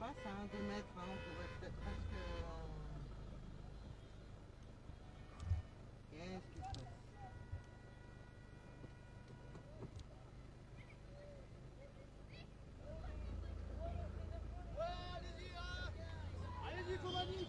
passe, hein, 2 mètres, hein, on pourrait peut-être presque... Qu'est-ce qui se passe? Allez-y, compagnie,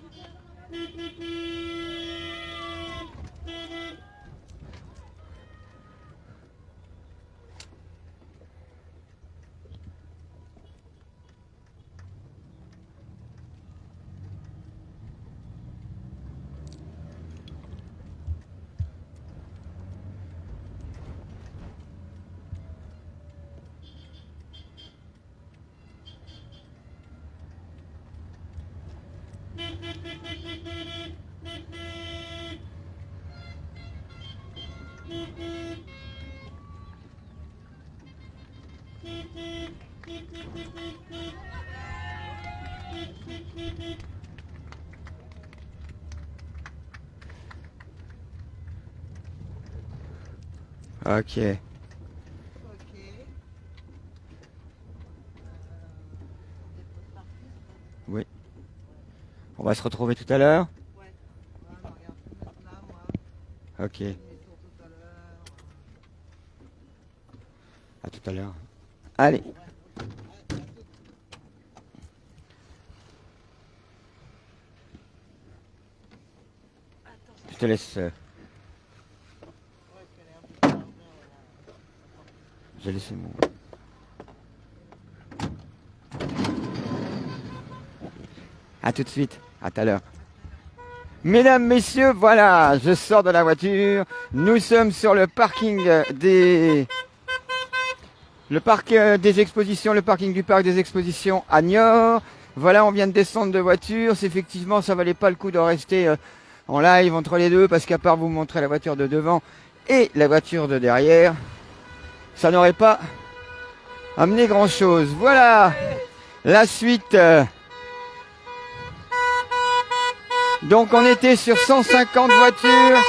Ok. Ok. Oui. On va se retrouver tout à l'heure. Ouais. Voilà, regarde, je vais mettre là, moi. Ok. Je mets sur tout à l'heure. À tout à l'heure. Allez. Je te laisse. Ouais, qu'elle est un peu tard, J'ai laissé mon. À tout de suite. À tout à l'heure. Mesdames, messieurs, voilà, je sors de la voiture. Nous sommes sur le parking des... Le parc des expositions, le parking du parc des expositions à Niort. Voilà, on vient de descendre de voiture. Effectivement, ça valait pas le coup de rester en live entre les deux parce qu'à part vous montrer la voiture de devant et la voiture de derrière, ça n'aurait pas amené grand chose. Voilà, la suite. Donc on était sur 150 voitures.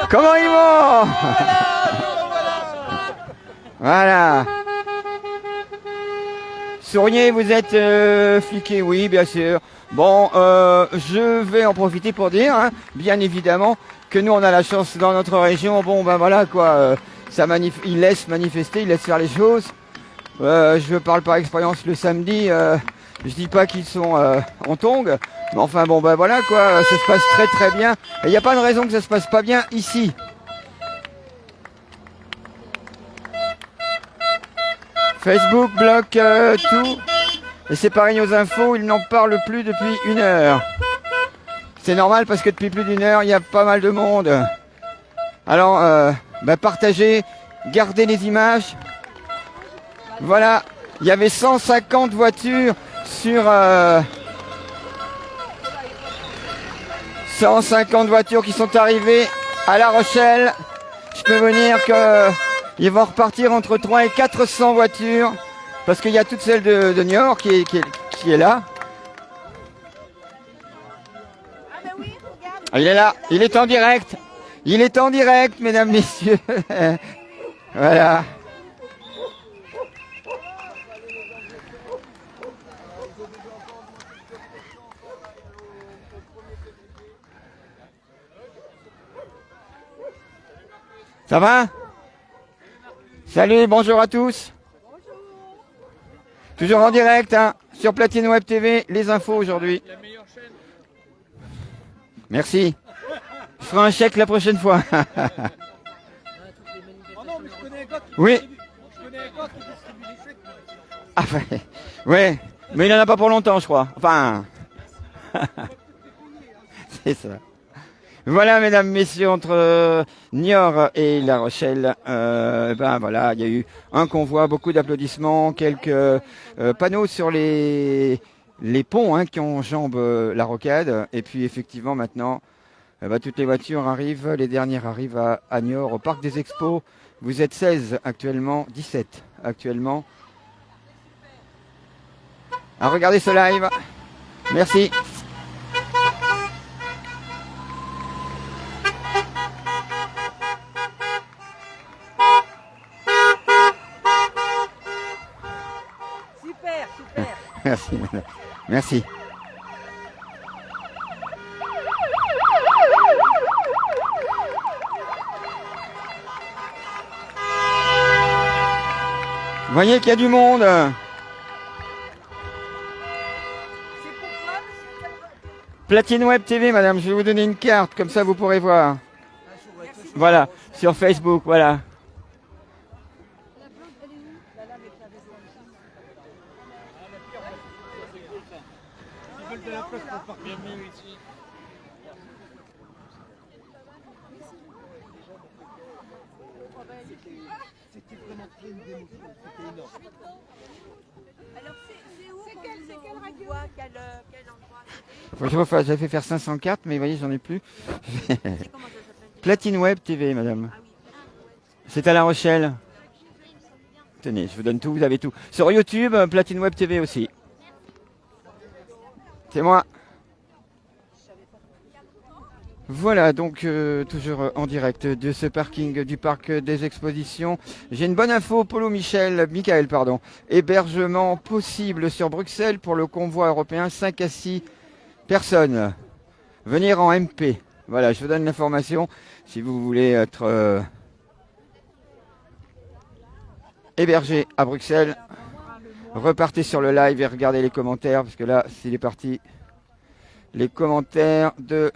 Comment ils vont? Voilà. Souriez, vous êtes fliqué, oui, bien sûr. Bon, je vais en profiter pour dire, hein, bien évidemment, que nous on a la chance dans notre région. Bon, ben voilà quoi, ils laissent manifester, ils laissent faire les choses. Je parle par expérience le samedi. Je dis pas qu'ils sont en tongue, mais enfin bon, ben voilà quoi, ça se passe très très bien. Et il n'y a pas de raison que ça se passe pas bien ici. Facebook bloque tout. Et c'est pareil aux infos, ils n'en parlent plus depuis 1 heure. C'est normal parce que depuis plus d'1 heure, il y a pas mal de monde. Alors, partagez, gardez les images. Voilà, il y avait 150 voitures sur... 150 voitures qui sont arrivées à La Rochelle. Je peux vous dire qu'ils vont repartir entre 300 et 400 voitures. Parce qu'il y a toute celle de Niort qui est là. Ah, il est là, il est en direct. Il est en direct, mesdames, messieurs. Voilà. Ça va? Salut, bonjour à tous. Toujours en direct, hein, sur Platine Web TV, les infos aujourd'hui. Merci. Je ferai un chèque la prochaine fois. Oui. Ah, ouais, mais il n'en a pas pour longtemps, je crois. Enfin, c'est ça. Voilà, mesdames, messieurs, entre Niort et La Rochelle, voilà, il y a eu un convoi, beaucoup d'applaudissements, quelques panneaux sur les ponts qui enjambent la rocade. Et puis, effectivement, maintenant, toutes les voitures arrivent, les dernières arrivent à Niort, au parc des expos. Vous êtes 16 actuellement, 17 actuellement. À regarder ce live. Merci. Merci, madame. Merci. Vous voyez qu'il y a du monde. C'est pourquoi, monsieur? Platine Web TV, madame, je vais vous donner une carte, comme ça vous pourrez voir. Ah, je vois tout. Voilà, sur Facebook, voilà. Ils veulent de la place pour partir mieux ici. C'était vraiment plein d'émotions, c'était énorme. Alors c'est où quelle radio voit, quel endroit Faut que je refasse, j'avais fait faire 500 cartes, mais vous voyez, j'en ai plus. c'est comment ça s'appelle? Platine Web TV, madame. Ah oui, C'est à La Rochelle. Tenez, je vous donne tout, vous avez tout. Sur YouTube, Platine Web TV aussi. C'est moi. Voilà, donc toujours en direct de ce parking du parc des expositions. J'ai une bonne info, Michael, pardon. Hébergement possible sur Bruxelles pour le convoi européen 5 à 6 personnes. Venir en MP. Voilà, je vous donne l'information si vous voulez être hébergé à Bruxelles. Repartez sur le live et regardez les commentaires parce que là, s'il est parti, les commentaires de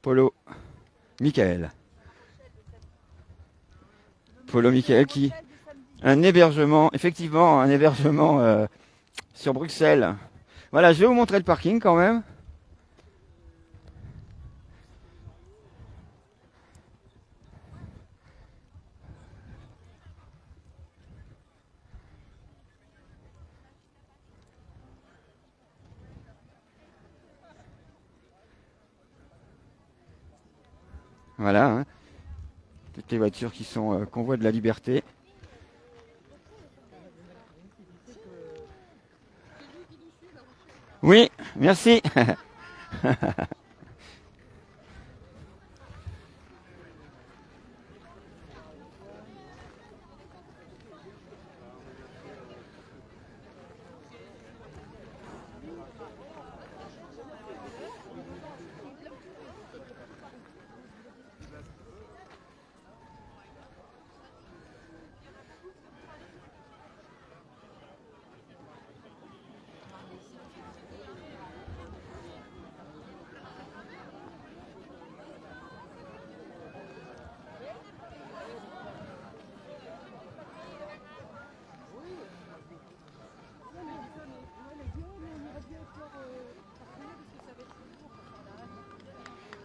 Polo Michael. Polo Michael qui un hébergement, effectivement, un hébergement sur Bruxelles. Voilà, je vais vous montrer le parking quand même. Voilà, hein. Toutes les voitures qui sont convoi de la liberté. Oui, merci.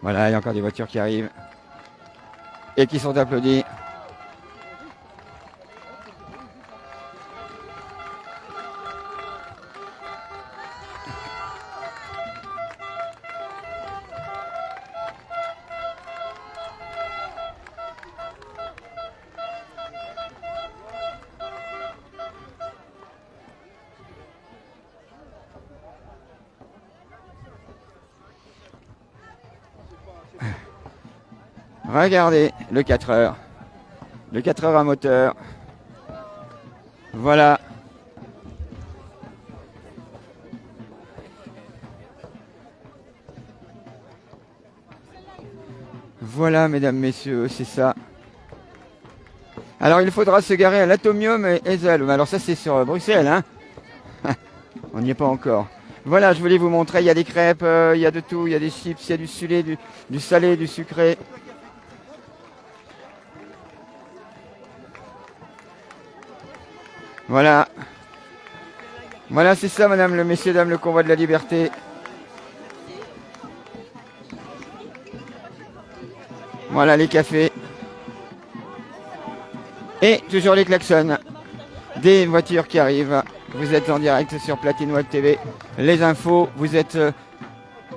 Voilà, il y a encore des voitures qui arrivent et qui sont applaudies. Regardez le 4 heures. Le 4 heures à moteur. Voilà. Voilà, mesdames, messieurs, c'est ça. Alors, il faudra se garer à l'Atomium et Ezel. Alors, ça, c'est sur Bruxelles, hein. On n'y est pas encore. Voilà, je voulais vous montrer. Il y a des crêpes, il y a de tout. Il y a des chips, il y a du salé, du salé, du sucré. Voilà. Voilà, c'est ça, madame, le messieurs, dames, le convoi de la liberté. Voilà les cafés. Et toujours les klaxons. Des voitures qui arrivent. Vous êtes en direct sur Platine Web TV. Les infos, vous êtes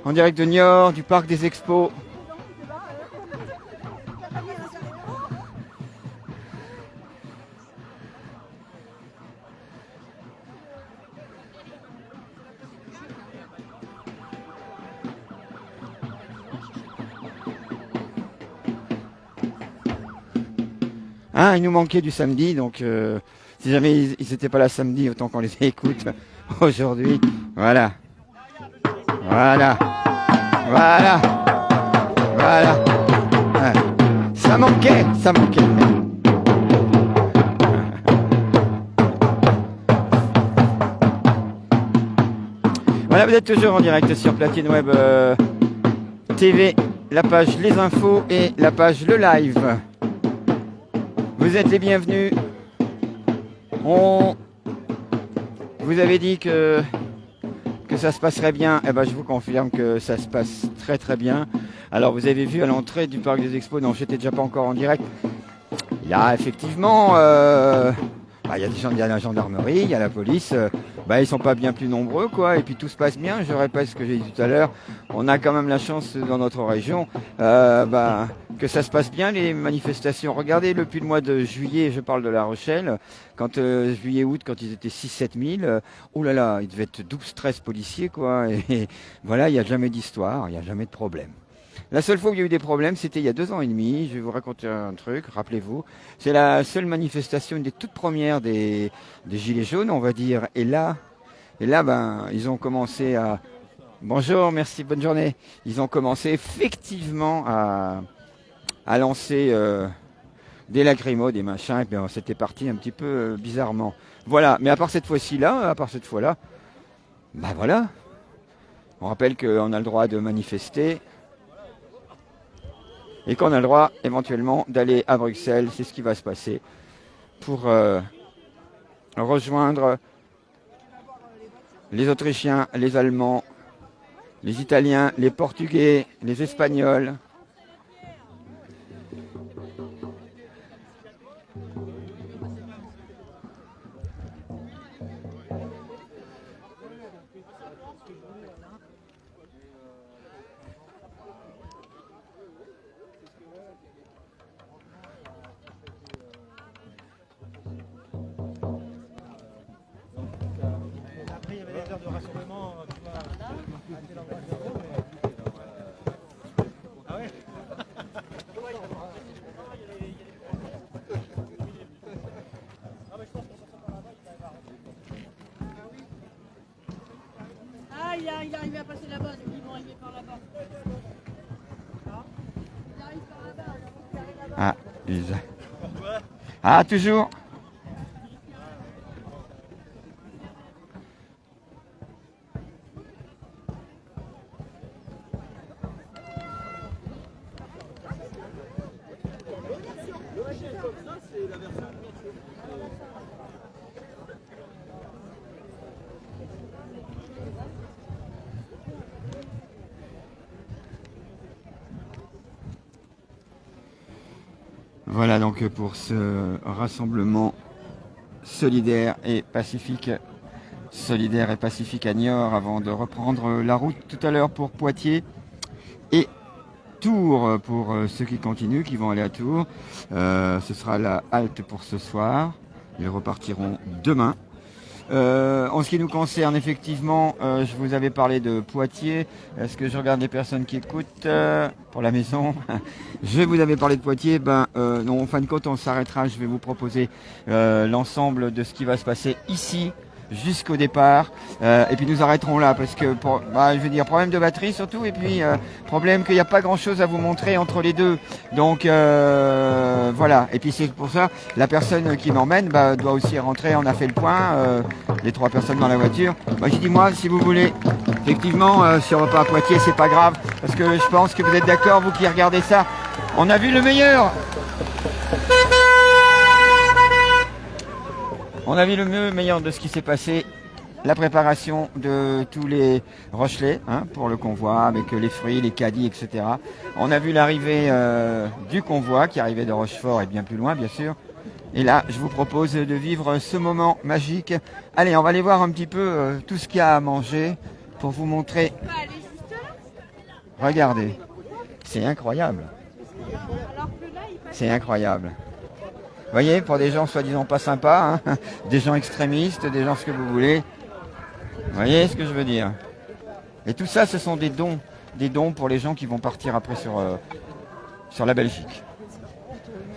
en direct de Niort, du parc des expos. Ah, il nous manquait du samedi, donc Si jamais ils n'étaient pas là samedi, autant qu'on les écoute aujourd'hui. Voilà. Voilà. Voilà. Voilà. Ouais. Ça manquait, ça manquait. Voilà, vous êtes toujours en direct sur Platine Web TV, la page Les Infos et la page Le Live. Vous êtes les bienvenus. Vous avez dit que ça se passerait bien. Eh ben, je vous confirme que ça se passe très très bien. Alors, vous avez vu à l'entrée du Parc des Expos, non, j'étais déjà pas encore en direct. Il y a effectivement... il y a des gens, il y a la gendarmerie, il y a la police, ils sont pas bien plus nombreux, quoi, et puis tout se passe bien. Je répète ce que j'ai dit tout à l'heure, on a quand même la chance dans notre région que ça se passe bien, les manifestations. Regardez, depuis le mois de juillet, je parle de La Rochelle, quand juillet-août, quand ils étaient 6-7 000, oh là là, il devait être 12-13 policiers, quoi, et voilà, il n'y a jamais d'histoire, il n'y a jamais de problème. La seule fois où il y a eu des problèmes, c'était il y a 2 ans et demi. Je vais vous raconter un truc, rappelez-vous. C'est la seule manifestation, une des toutes premières des Gilets jaunes, on va dire. Et là, ils ont commencé à... Bonjour, merci, bonne journée. Ils ont commencé effectivement à lancer des lacrymos, des machins. Et bien, c'était parti un petit peu bizarrement. Voilà, mais à part cette fois-là, voilà. On rappelle qu'on a le droit de manifester. Et qu'on a le droit éventuellement d'aller à Bruxelles, c'est ce qui va se passer, pour rejoindre les Autrichiens, les Allemands, les Italiens, les Portugais, les Espagnols. De rassemblement, tu vois, ah ouais. Ah, il arrive à passer là-bas, donc ils vont arriver par là-bas. Il arrive par là-bas. Ah, toujours. Voilà donc pour ce rassemblement solidaire et pacifique à Niort, avant de reprendre la route tout à l'heure pour Poitiers et Tours pour ceux qui continuent, qui vont aller à Tours. Ce sera la halte pour ce soir. Ils repartiront demain. En ce qui nous concerne, effectivement, je vous avais parlé de Poitiers. Est-ce que je regarde les personnes qui écoutent pour la maison? Je vous avais parlé de Poitiers. Non, en fin de compte, on s'arrêtera. Je vais vous proposer l'ensemble de ce qui va se passer ici jusqu'au départ. Et puis nous arrêterons là parce que, je veux dire, problème de batterie surtout. Et puis, problème qu'il n'y a pas grand-chose à vous montrer entre les deux. Donc, voilà. Et puis c'est pour ça, la personne qui m'emmène doit aussi rentrer. On a fait le point, les 3 personnes dans la voiture. J'ai dit, moi, si vous voulez, effectivement, si on va pas à Poitiers, c'est pas grave. Parce que je pense que vous êtes d'accord, vous qui regardez ça. On a vu le meilleur. On a vu le meilleur de ce qui s'est passé, la préparation de tous les Rochelais pour le convoi, avec les fruits, les caddies, etc. On a vu l'arrivée du convoi qui arrivait de Rochefort et bien plus loin, bien sûr. Et là, je vous propose de vivre ce moment magique. Allez, on va aller voir un petit peu tout ce qu'il y a à manger pour vous montrer. Regardez, c'est incroyable. C'est incroyable. Vous voyez, pour des gens soi-disant pas sympas, des gens extrémistes, des gens ce que vous voulez. Vous voyez ce que je veux dire? Et tout ça, ce sont des dons pour les gens qui vont partir après sur la Belgique.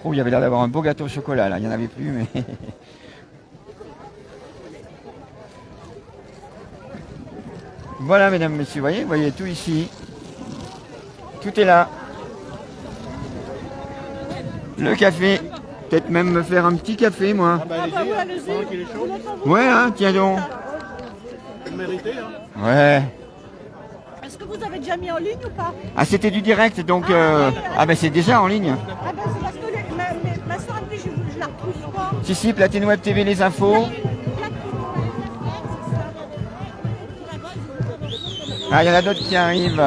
Oh, il y avait l'air d'avoir un beau gâteau au chocolat, là. Il n'y en avait plus, mais... Voilà, mesdames, messieurs, vous voyez tout ici. Tout est là. Le café. Peut-être même me faire un petit café, moi. Ah bah allez-y, pendant qu'il est chaud. Ouais, hein, tiens donc. Vous le méritez, hein. Ouais. Est-ce que vous avez déjà mis en ligne ou pas? Ah, c'était du direct, donc... Ah, ben c'est déjà en ligne. Ah ben c'est parce que ma soeur a dit je la retrouve pas. Si, Platine Web TV, les infos. Ah, il y en a d'autres qui arrivent.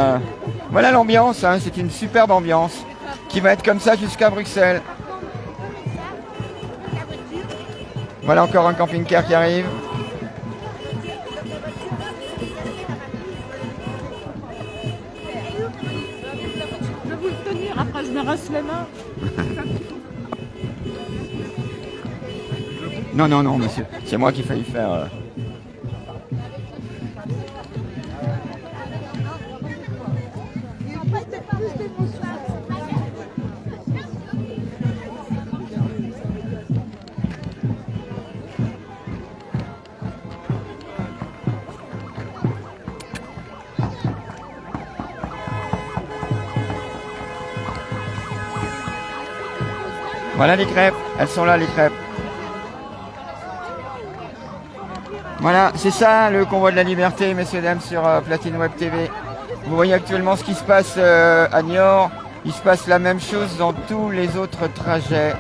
Voilà l'ambiance, hein, c'est une superbe ambiance qui va être comme ça jusqu'à Bruxelles. Voilà encore un camping-car qui arrive. Je vais vous le tenir, après je me rince les mains. Non, non, non, monsieur. C'est moi qui ai failli faire... Voilà les crêpes, elles sont là les crêpes. Voilà, c'est ça le convoi de la liberté, messieurs dames, sur Platine Web TV. Vous voyez actuellement ce qui se passe à Niort. Il se passe la même chose dans tous les autres trajets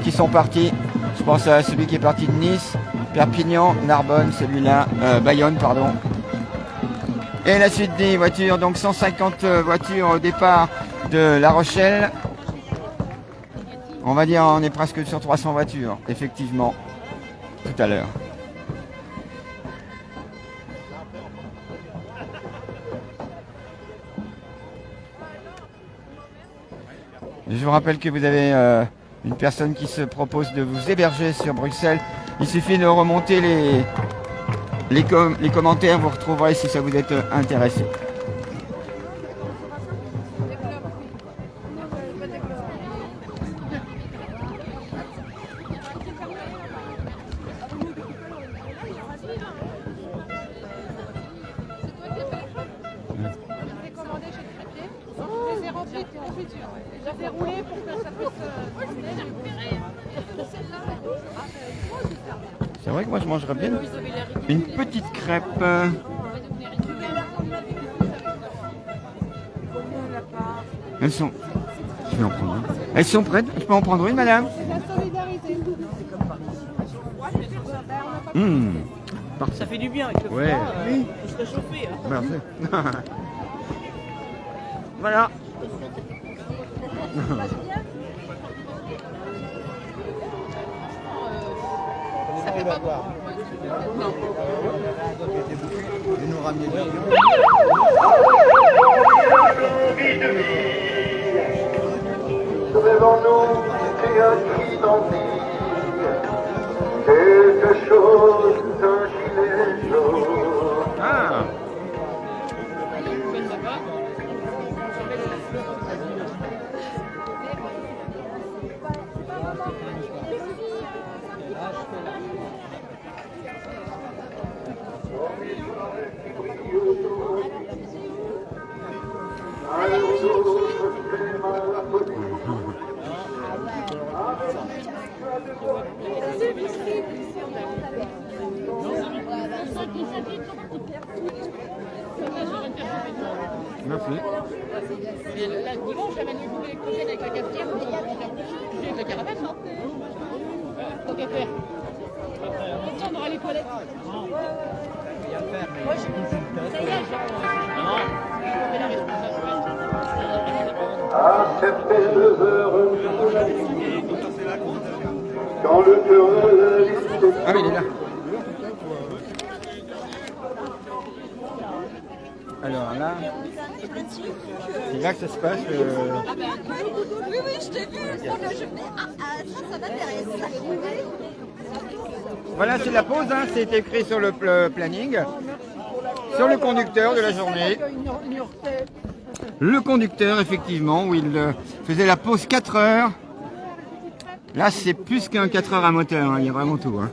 qui sont partis. Je pense à celui qui est parti de Nice, Perpignan, Narbonne, celui-là, Bayonne, pardon. Et la suite des voitures, donc 150 voitures au départ de La Rochelle. On va dire on est presque sur 300 voitures, effectivement, tout à l'heure. Je vous rappelle que vous avez une personne qui se propose de vous héberger sur Bruxelles. Il suffit de remonter les commentaires, vous retrouverez si ça vous est intéressé. J'avais roulé pour que ça C'est vrai que moi je mangerais bien une petite crêpe. Elles sont... Je vais en prendre une. Elles sont prêtes? Je peux en prendre une, madame? la solidarité. Parfait. Ça fait du bien avec le froid, Ouais. faut se réchauffer. Hein. Merci. Voilà. Ça fait pas boire. Et nous ramener de l'avion. Devant-nous, c'est un cri d'envie, quelque chose d'un gilet jaune. Ah. Merci. La dimanche, j'avais une boule électrogène avec la cafetière. J'ai avec la caravane, non? Tant qu'à faire. Comme ça, on aura les toilettes. Moi, ça y est, j'ai la responsable. À cette belle heure de la nuit, quand le cœur de la liste Ah oui, il est là. Alors là, c'est là que ça se passe. Oui, oui, je t'ai vu. Je me dis, ça m'intéresse. Voilà, c'est la pause, hein. C'est écrit sur le planning, sur le conducteur de la journée. Le conducteur, effectivement, où il faisait la pause 4 heures. Là, c'est plus qu'un 4 heures à moteur, hein. Il y a vraiment tout. Hein.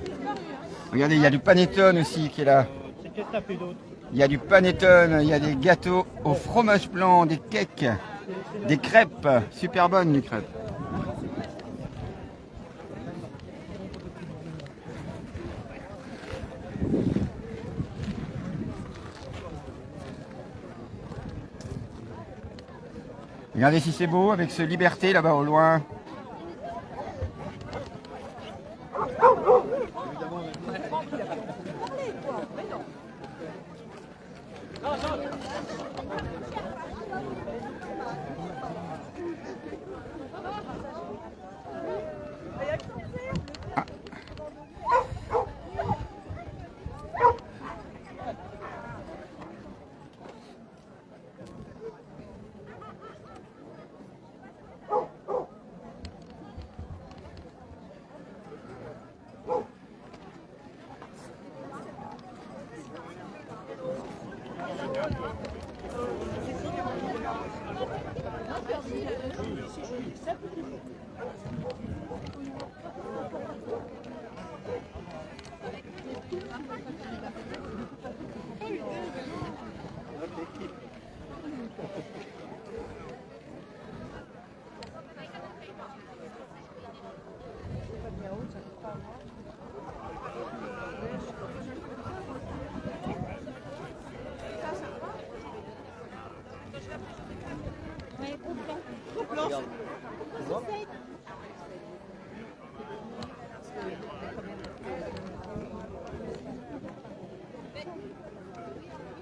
Regardez, il y a du panettone aussi qui est là. C'est qu'est-ce que t'as fait d'autre? Il y a du panettone, il y a des gâteaux au fromage blanc, des cakes, des crêpes. Super bonnes les crêpes. Regardez si c'est beau avec ce Liberté là-bas au loin.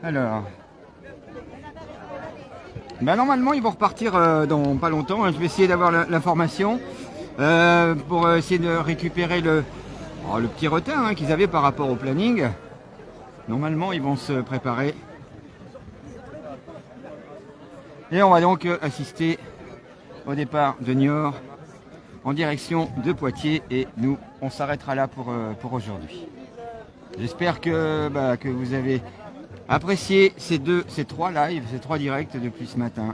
Alors, ben normalement ils vont repartir dans pas longtemps, hein. Je vais essayer d'avoir l'information pour essayer de récupérer le petit retard hein, qu'ils avaient par rapport au planning. Normalement ils vont se préparer. Et on va donc assister au départ de Niort en direction de Poitiers et nous on s'arrêtera là pour aujourd'hui. J'espère que vous avez apprécié ces trois lives, ces trois directs depuis ce matin.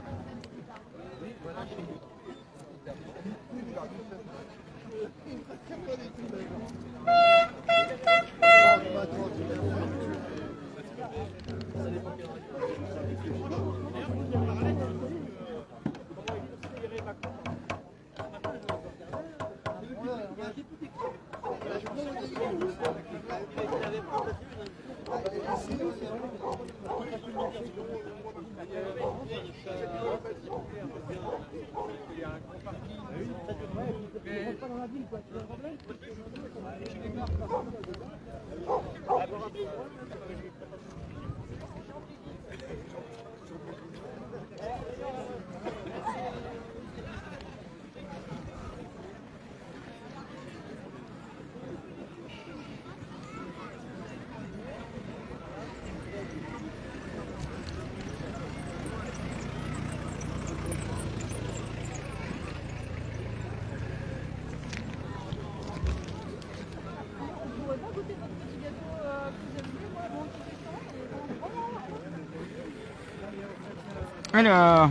Alors,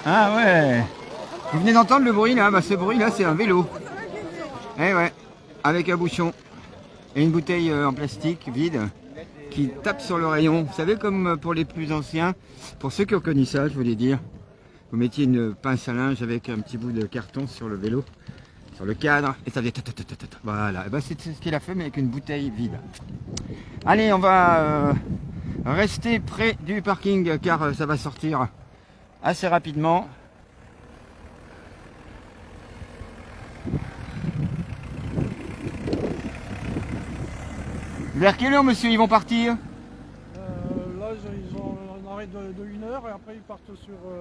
ah ouais, vous venez d'entendre le bruit là, ce bruit là c'est un vélo. Eh ouais, avec un bouchon et une bouteille en plastique vide qui tape sur le rayon. Vous savez, comme pour les plus anciens, pour ceux qui ont connu ça, je voulais dire, vous mettiez une pince à linge avec un petit bout de carton sur le vélo, sur le cadre, et ça faisait voilà. C'est ce qu'il a fait, mais avec une bouteille vide. Allez, on va rester près du parking car ça va sortir assez rapidement. Vers quelle heure, monsieur, ils vont partir? Là, ils ont un arrêt de 1 heure et après ils partent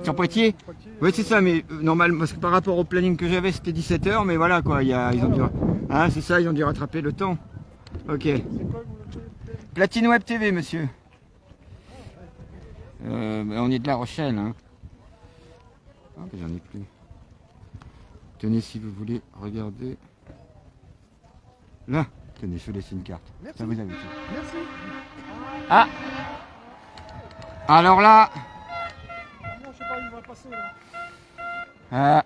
sur Poitiers. Oui, c'est ça, mais normal, parce que par rapport au planning que j'avais, c'était 17 h, mais voilà quoi, ils ont dû, hein, c'est ça, ils ont dû rattraper le temps. Ok. C'est quoi vous le Platine Web TV, monsieur. On est de La Rochelle, hein. Ah, j'en ai plus. Tenez, si vous voulez regarder. Là, tenez, je vous laisse une carte. Merci. Ça vous invite. Merci. Ah, alors là, Non, je sais pas, il va passer là. Ah.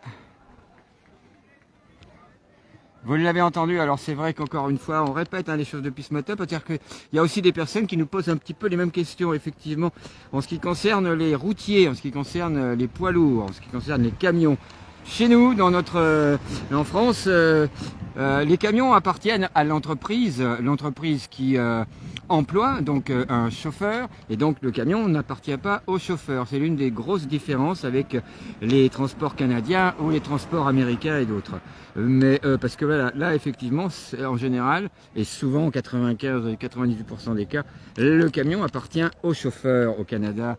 Vous l'avez entendu, alors c'est vrai qu'encore une fois, on répète les choses depuis ce matin, c'est-à-dire qu'il y a aussi des personnes qui nous posent un petit peu les mêmes questions, effectivement, en ce qui concerne les routiers, en ce qui concerne les poids lourds, en ce qui concerne les camions. Chez nous, en France, les camions appartiennent à l'entreprise qui emploie donc un chauffeur, et donc le camion n'appartient pas au chauffeur. C'est l'une des grosses différences avec les transports canadiens ou les transports américains et d'autres. Mais parce que voilà, là effectivement, en général, et souvent 95-98% des cas, le camion appartient au chauffeur au Canada.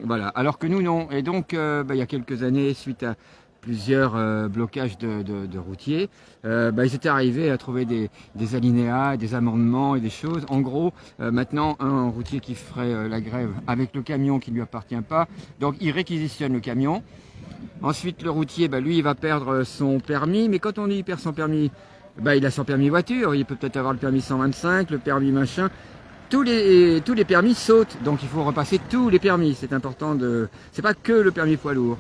Voilà, alors que nous non. Et donc il y a quelques années, suite à plusieurs blocages de routiers, ils étaient arrivés à trouver des alinéas, des amendements et des choses. En gros, maintenant, un routier qui ferait la grève avec le camion qui ne lui appartient pas, donc il réquisitionne le camion. Ensuite, le routier, lui, il va perdre son permis. Mais quand on dit il perd son permis, il a son permis voiture. Il peut peut-être avoir le permis 125, le permis machin. Tous les permis sautent, donc il faut repasser tous les permis. C'est important c'est pas que le permis poids lourd.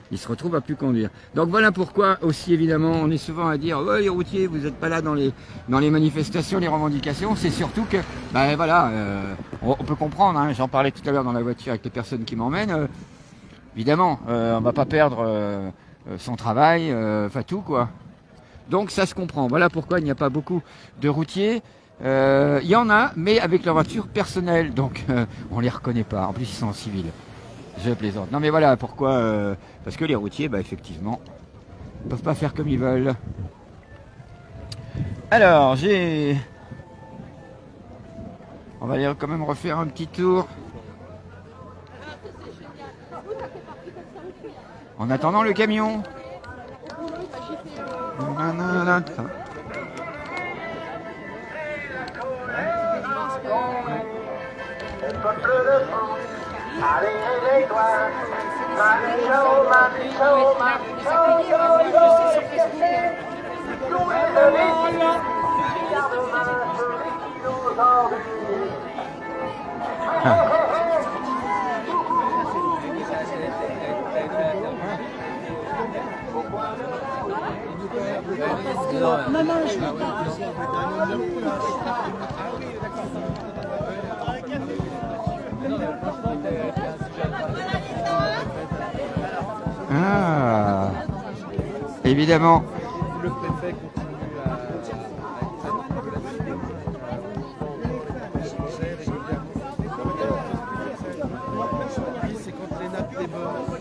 Il se retrouve à plus conduire. Donc voilà pourquoi aussi évidemment on est souvent à dire ouais, les routiers, vous n'êtes pas là dans les manifestations, les revendications. C'est surtout que on peut comprendre. J'en parlais tout à l'heure dans la voiture avec les personnes qui m'emmènent. Évidemment, on va pas perdre son travail, tout quoi. Donc ça se comprend. Voilà pourquoi il n'y a pas beaucoup de routiers. Il y en a, mais avec leur voiture personnelle, donc on les reconnaît pas. En plus, ils sont en civil. Je plaisante. Non, mais voilà pourquoi. Parce que les routiers, effectivement, ne peuvent pas faire comme ils veulent. Alors, on va aller quand même refaire un petit tour. En attendant le camion. Allez les doigts, Manichou, Manichou, Manichou, yo, yo, tous les amis, garde ma jolie aujourd'hui. Ah, évidemment. Le préfet continue à c'est quand les nappes débordent.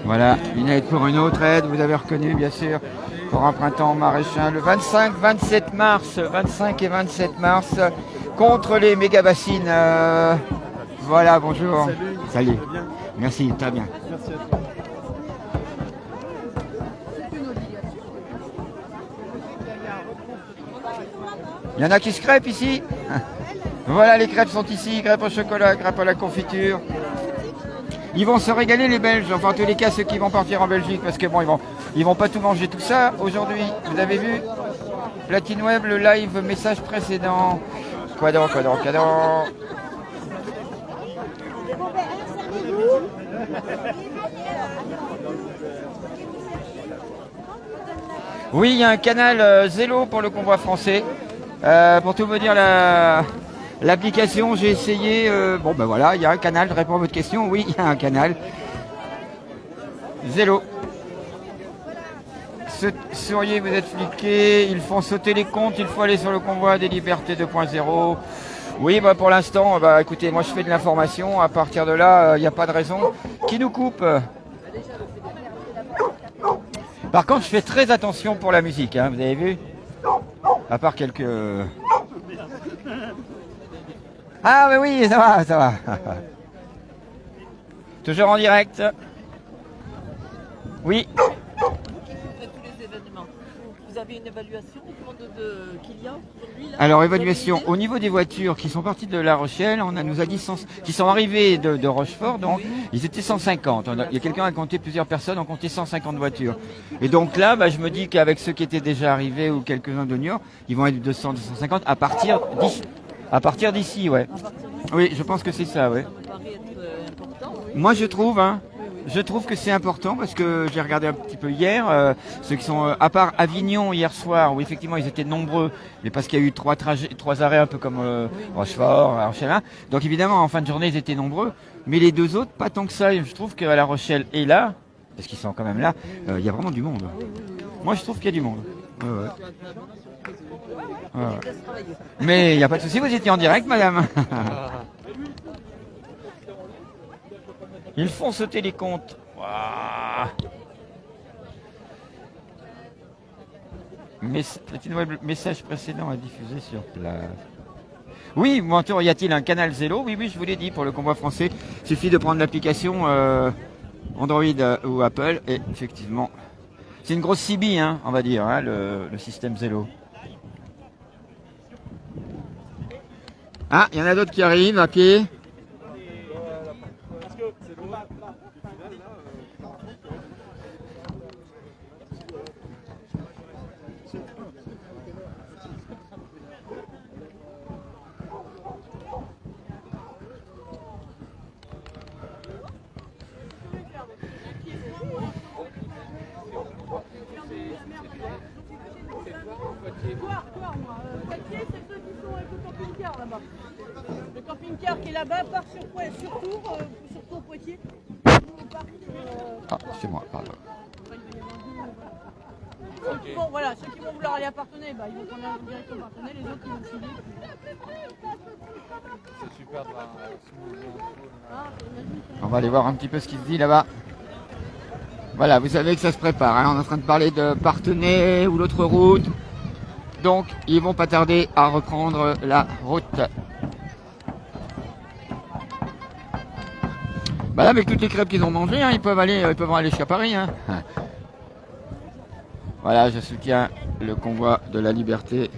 Voilà, une aide pour une autre aide, vous avez reconnu bien sûr, pour un printemps maraîcher, le 25 et 27 mars, contre les méga-bassines. Voilà, bonjour. Salut. Merci, très bien. Merci à toi. Il y en a qui se crêpent ici. Voilà, les crêpes sont ici, crêpes au chocolat, crêpes à la confiture. Ils vont se régaler les Belges, enfin en tous les cas ceux qui vont partir en Belgique, parce que bon, ils vont pas tout manger tout ça aujourd'hui. Vous avez vu Platine Web, le live message précédent. Quoi donc. Oui, il y a un canal Zélo pour le convoi français. Pour tout vous dire, l'application, j'ai essayé. Voilà, il y a un canal, je réponds à votre question. Oui, il y a un canal. Zélo. Souriez, vous êtes fliqués. Ils font sauter les comptes. Il faut aller sur le convoi des libertés 2.0. Oui, pour l'instant, écoutez, moi je fais de l'information. À partir de là, il n'y a pas de raison qui nous coupe. Par contre, je fais très attention pour la musique, vous avez vu? À part quelques... Ah oui, ça va. Toujours en direct. Oui. Vous faites tous les événements. Vous avez une évaluation du nombre qu'il y a aujourd'hui là? Alors, évaluation. Au niveau des voitures qui sont parties de La Rochelle, on nous a dit qui sont arrivées de Rochefort, donc ils étaient 150. Il y a quelqu'un qui a compté plusieurs personnes, on comptait 150 voitures. Et donc là, je me dis qu'avec ceux qui étaient déjà arrivés ou quelques-uns de Niort, ils vont être 200, 250 à partir d'ici. À partir d'ici, ouais. Oui, je pense que c'est ça, ouais. Ça me paraît être important, oui. Moi, je trouve, Je trouve que c'est important parce que j'ai regardé un petit peu hier, ceux qui sont, à part Avignon hier soir, où effectivement ils étaient nombreux, mais parce qu'il y a eu trois arrêts un peu comme Rochefort, La Rochelle. Donc évidemment en fin de journée ils étaient nombreux, mais les deux autres pas tant que ça. Je trouve qu'à La Rochelle et là, parce qu'ils sont quand même là, il y a vraiment du monde. Moi je trouve qu'il y a du monde. Ouais. Mais il n'y a pas de souci, vous étiez en direct, madame. Ils font sauter les comptes. Waouh. Message précédent à diffuser sur place. Oui, menteur, y a-t-il un canal Zelo? Oui, je vous l'ai dit, pour le convoi français. Il suffit de prendre l'application Android ou Apple. Et effectivement, c'est une grosse CB, hein, on va dire, hein, le système Zelo. Ah, il y en a d'autres qui arrivent à pied. Poitiers, c'est ceux qui sont avec le camping-car là-bas. Le camping-car qui est là-bas part sur quoi? Sur Tours, Poitiers. Ah, c'est moi, pardon. Ceux qui vont vouloir aller à Parthenay, ils vont prendre la direction Parthenay, les autres ils vont filer. C'est super de voir. On va aller voir un petit peu ce qu'il se dit là-bas. Voilà, vous savez que ça se prépare, hein. On est en train de parler de Parthenay ou l'autre route. Donc, ils vont pas tarder à reprendre la route. Bah là, avec toutes les crêpes qu'ils ont mangées, hein, ils peuvent aller jusqu'à Paris. Hein. Voilà, je soutiens le convoi de la liberté.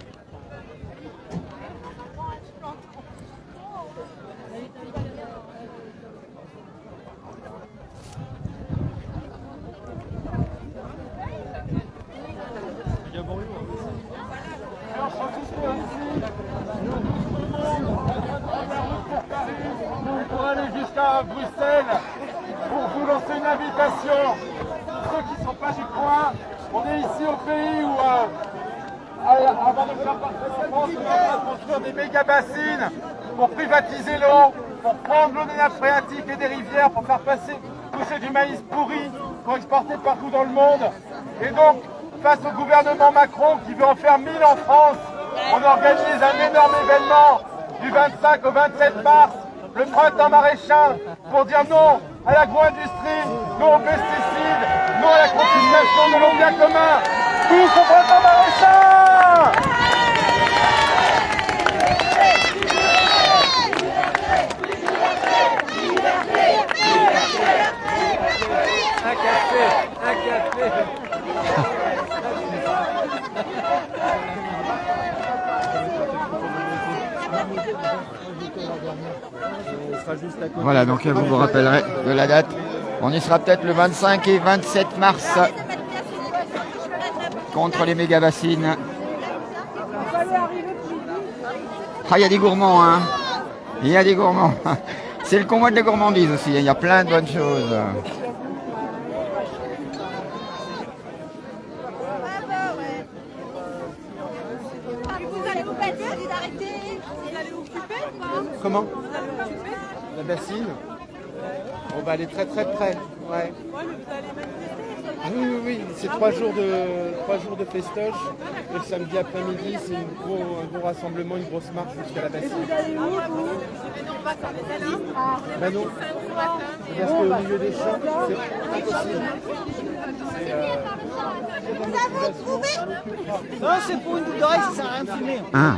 Pour aller jusqu'à Bruxelles, pour vous lancer une invitation. Ceux qui ne sont pas du coin, on est ici au pays où, avant de faire partie de la France, on est en train de construire des méga bassines pour privatiser l'eau, pour prendre l'eau des nappes phréatiques et des rivières, pour faire pousser du maïs pourri, pour exporter partout dans le monde. Et donc, face au gouvernement Macron qui veut en faire 1000 en France, on organise un énorme événement du 25 au 27 mars, le printemps maraîchin, pour dire non à l'agro-industrie, non aux pesticides, non à la confiscation de l'eau bien commun. Tous au printemps maraîchin! Un café. Voilà, donc vous vous rappellerez de la date. On y sera peut-être le 25 et 27 mars contre les méga bassines. Ah, il y a des gourmands, hein. Il y a des gourmands. C'est le convoi de la gourmandise aussi. Il y a plein de bonnes choses. Vous allez vous battre, solidarité. Vous allez vous occuper ou pas? Comment? Vous allez vous occuper? La bassine? On va aller très très près. Ouais. Ouais, mais vous allez manifester. Oui, c'est 3 jours de festoche. Et le samedi après-midi, c'est un gros rassemblement, une grosse marche jusqu'à la bassine. Vous allez où, vous? Mais non, on va faire des allées. Ben non, parce qu'au milieu des champs, c'est impossible. Vous avez trouvé? Non, c'est pour une boucle d'oreille, ça sert à rien de filmer. Ah.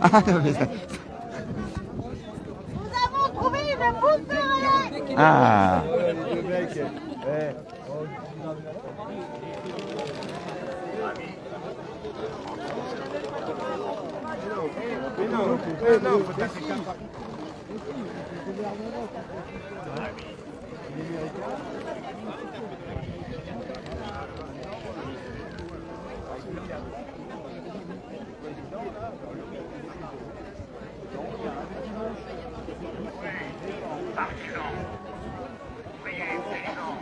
Ah, non, mais ça- Nous avons trouvé une boucle d'oreille. Ah. Les deux mecs, non, faut passer qu'un pas. Partisans, soyez intelligents.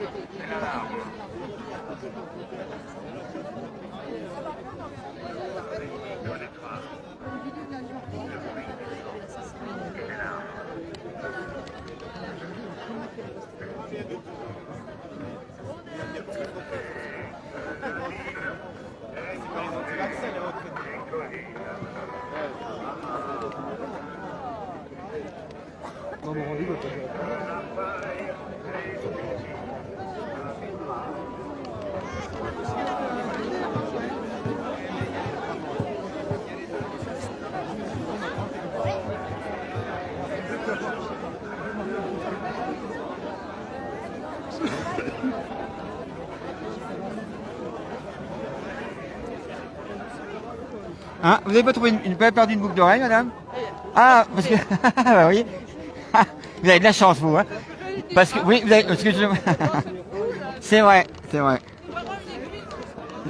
Non, mon rendez-vous, pas de... Hein, vous n'avez pas trouvé vous avez perdu une boucle d'oreille, madame? Ah, parce que... bah oui. Vous avez de la chance, vous. Hein. Parce que... Oui, vous avez... Parce que je... c'est vrai, c'est vrai.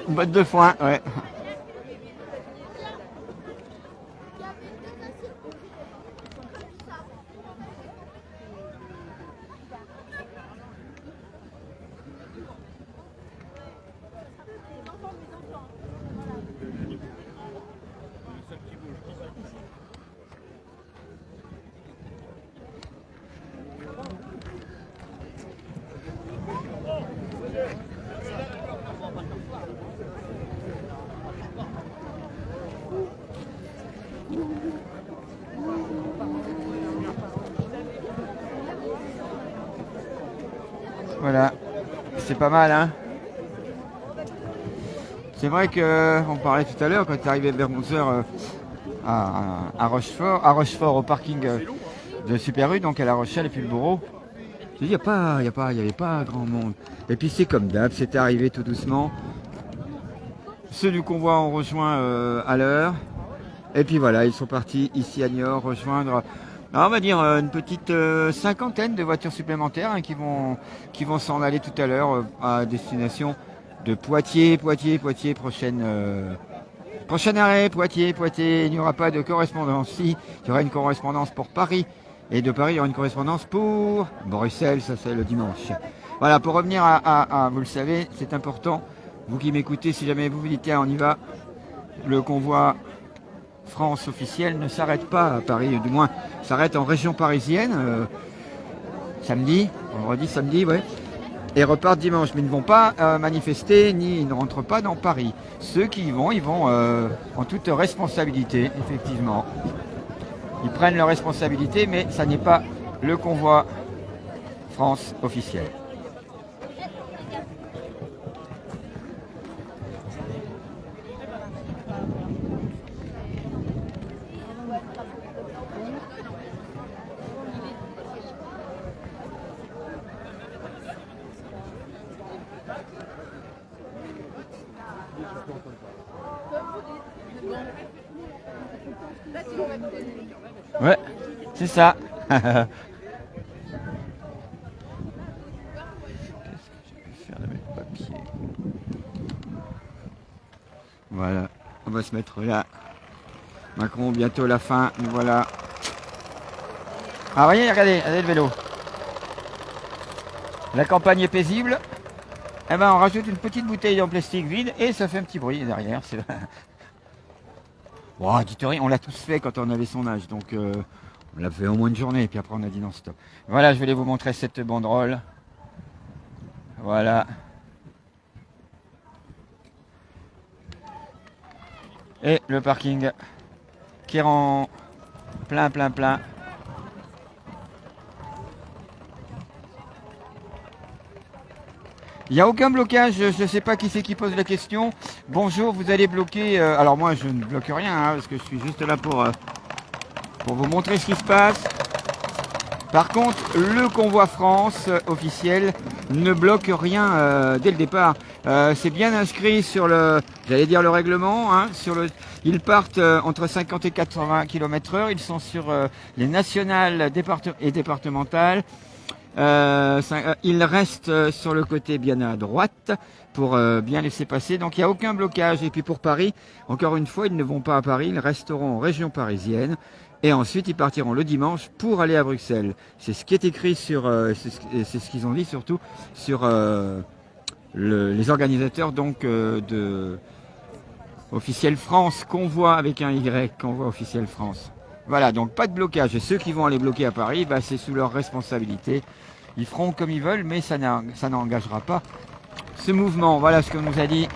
Une botte de foin, ouais. Voilà, c'est pas mal, hein. C'est vrai que on parlait tout à l'heure quand tu es arrivé vers 11h à Rochefort, au parking de Super U, donc à La Rochelle et puis le Bourreau. Je dis, il n'y avait pas grand monde. Et puis c'est comme d'hab, c'est arrivé tout doucement. Ceux du convoi ont rejoint à l'heure. Et puis voilà, ils sont partis ici à Niort rejoindre, on va dire une petite cinquantaine de voitures supplémentaires hein, qui vont s'en aller tout à l'heure à destination de Poitiers, prochain arrêt, Poitiers, il n'y aura pas de correspondance. Si, il y aura une correspondance pour Paris. Et de Paris, il y aura une correspondance pour Bruxelles, ça c'est le dimanche. Voilà, pour revenir à vous le savez, c'est important, vous qui m'écoutez, si jamais vous vous dites, tiens, on y va, le convoi France officiel ne s'arrête pas à Paris, du moins s'arrête en région parisienne, samedi, vendredi, samedi, ouais, et repartent dimanche, mais ils ne vont pas manifester, ni ils ne rentrent pas dans Paris. Ceux qui y vont, ils vont en toute responsabilité, effectivement. Ils prennent leurs responsabilités, mais ça n'est pas le convoi France officiel. Ouais, c'est ça. Qu'est-ce que j'ai pu faire de mes papiers? Voilà, on va se mettre là. Macron, bientôt la fin, nous voilà. Ah, voyez, regardez le vélo. La campagne est paisible. Eh ben, on rajoute une petite bouteille en plastique vide et ça fait un petit bruit derrière. Bon, dites rien, on l'a tous fait quand on avait son âge, donc on l'a fait au moins une journée, et puis après on a dit non, stop. Voilà, je voulais vous montrer cette banderole. Voilà. Et le parking qui rend plein. Il n'y a aucun blocage, je ne sais pas qui c'est qui pose la question. Bonjour, vous allez bloquer... alors moi je ne bloque rien, hein, parce que je suis juste là pour vous montrer ce qui se passe. Par contre, le convoi France officiel ne bloque rien dès le départ. C'est bien inscrit sur le règlement. Hein, ils partent entre 50 et 80 km/h. Ils sont sur les nationales et départementales. Il reste sur le côté bien à droite pour bien laisser passer, donc il n'y a aucun blocage. Et puis pour Paris, encore une fois, ils ne vont pas à Paris, ils resteront en région parisienne et ensuite ils partiront le dimanche pour aller à Bruxelles. C'est ce qui est écrit sur, c'est ce qu'ils ont dit surtout sur les organisateurs donc de Officiel France, convoi avec un Y, convoi Officiel France. Voilà, donc pas de blocage. Et ceux qui vont aller bloquer à Paris, bah, c'est sous leur responsabilité. Ils feront comme ils veulent, mais ça n'engagera pas ce mouvement. Voilà ce qu'on nous a dit.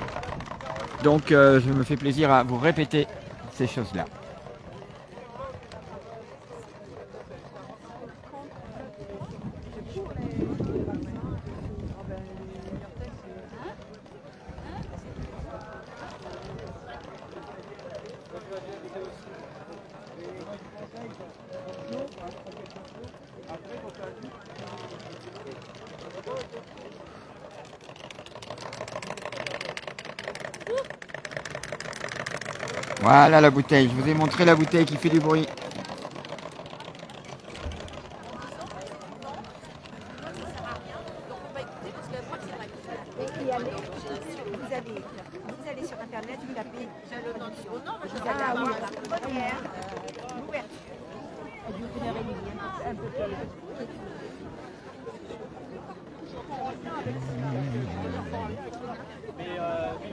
Donc je me fais plaisir à vous répéter ces choses-là. Voilà la bouteille. Je vous ai montré la bouteille qui fait du bruit. Vous allez sur internet, vous tapez vous allez avoir la première ouverture. Mais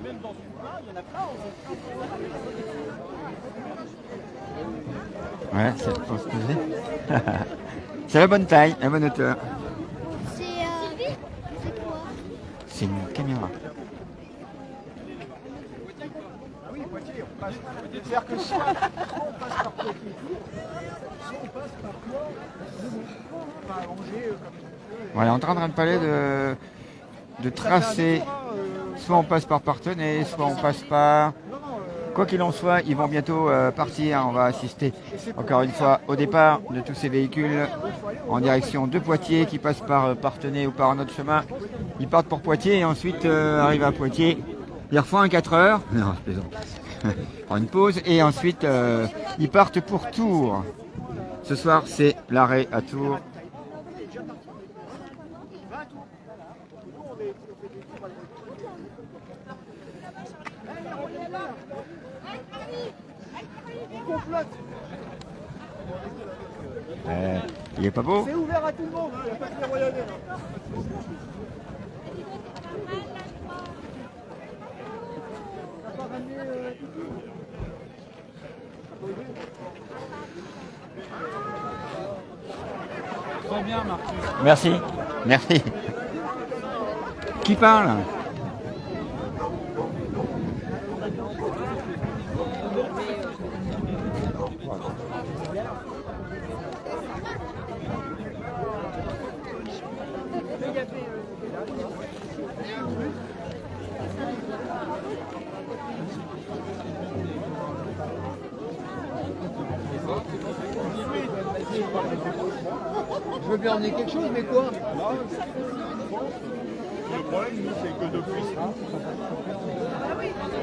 même dans ce plat, il y en a plein. Ouais, c'est faut se poser. C'est la bonne taille, la bonne hauteur. C'est quoi? C'est une caméra. Ah oui, Poitiers, on passe. C'est-à-dire que soit on passe par Poitiers, soit on passe par quoi? Enfin, Angers, comme Voilà, on est en train de parler de tracer. Soit on passe par Parthenay, soit on passe par... Quoi qu'il en soit, ils vont bientôt partir. On va assister encore une fois au départ de tous ces véhicules en direction de Poitiers qui passent par Parthenay ou par un autre chemin. Ils partent pour Poitiers et ensuite arrivent à Poitiers. Ils refont un 4 heures. Non, je plaisante. Ils prennent une pause et ensuite ils partent pour Tours. Ce soir, c'est l'arrêt à Tours. Il est pas beau? c'est ouvert à tout le monde, il n'y a pas de verrouillonné. Très bien, Marcus. Merci, merci. Qui parle? Je veux bien emmener quelque chose, mais quoi? Le problème, nous, c'est que depuis ça.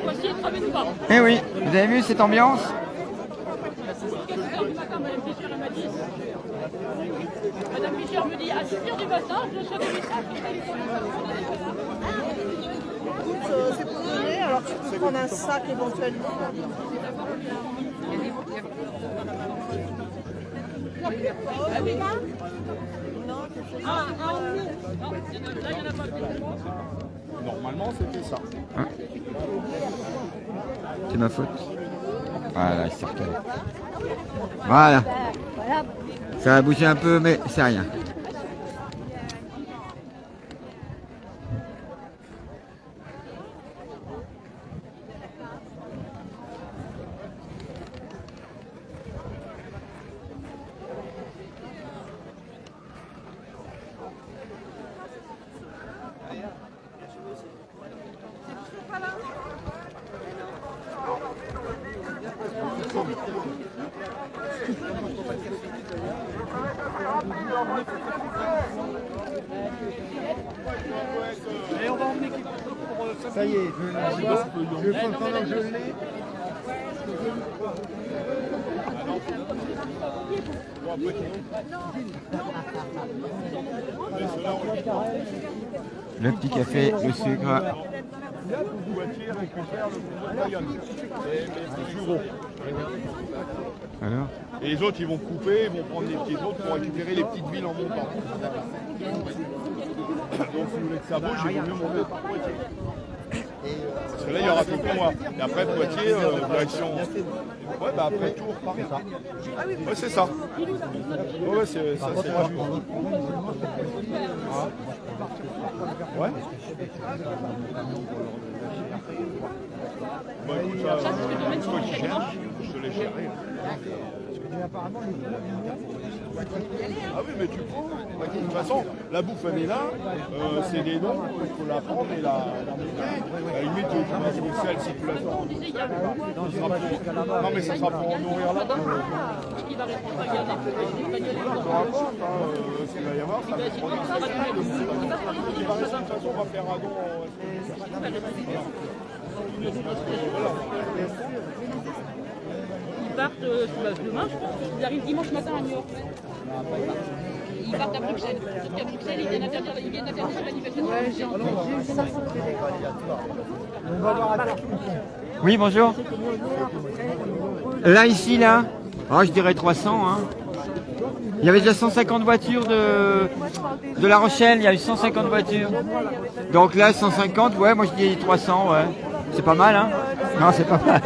Voici une travail de pas. Eh oui, vous avez vu cette ambiance? Madame Fischer me dit à 6h du matin, je serai du sac. C'est pour donner, alors tu peux prendre un sac éventuellement. Normalement, c'était ça. C'est ma faute. Voilà, c'est recalé. Voilà. Ça a bougé un peu, mais c'est rien. Et on va emmener quelque chose pour Ça y est, je prends pendant que je l'ai. Le petit café, le sucre. Poitiers récupère le Bayonne. C'est plus gros. Alors? Et les autres, ils vont couper, ils vont prendre les petits autres pour récupérer les petites villes en montant. Donc, si vous voulez que ça bouge, il vaut mieux monter par Poitiers. Parce que là, il y aura tout pour moi. Et après, Poitiers, direction. Ouais, bah après Tours, pareil. Ouais, c'est ça. Ouais, c'est ça, c'est pas. Ouais. Bah écoute, ça, c'est toi qui cherches, je te l'ai géré. Ah oui, mais tu prends. De toute façon, la bouffe, elle est là. C'est des noms, il faut la prendre et la monter. À la limite, tu mets du sel si tu la sors. Non, mais ça sera pour nourrir là-bas. Qui va répondre à Yann? Peu importe, ce qu'il va y avoir, ça va être produit. De toute façon, on va faire un don. Ils partent demain, je pense. Ils arrivent dimanche matin à New York. Ils partent à Bruxelles. Sauf qu'à Bruxelles, ils viennent interdire la manifestation. Ouais, j'ai eu ça. Oui, bonjour. Là, ici, là, oh, je dirais 300. Hein. Il y avait déjà 150 voitures de La Rochelle, il y a eu 150 voitures. Donc là, 150, ouais, moi je dis 300, ouais. C'est pas mal, hein? Non, c'est pas mal.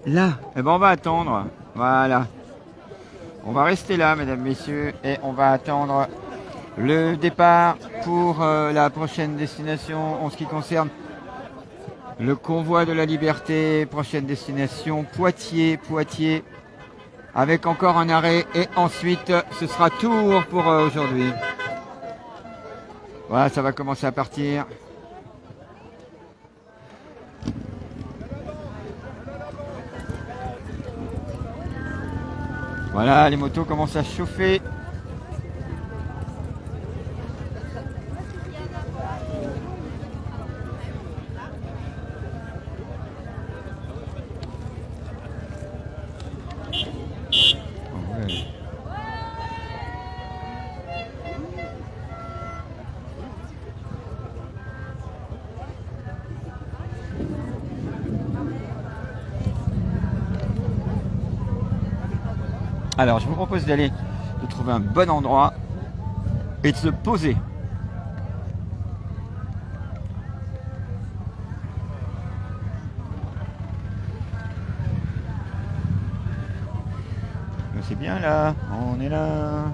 Là, eh ben on va attendre. Voilà. On va rester là, mesdames, messieurs, et on va attendre le départ pour la prochaine destination en ce qui concerne le convoi de la liberté. Prochaine destination, Poitiers, avec encore un arrêt, et ensuite ce sera Tours pour aujourd'hui. Voilà, ça va commencer à partir. Voilà, les motos commencent à chauffer. Alors, je vous propose de trouver un bon endroit et de se poser. C'est bien là, on est là.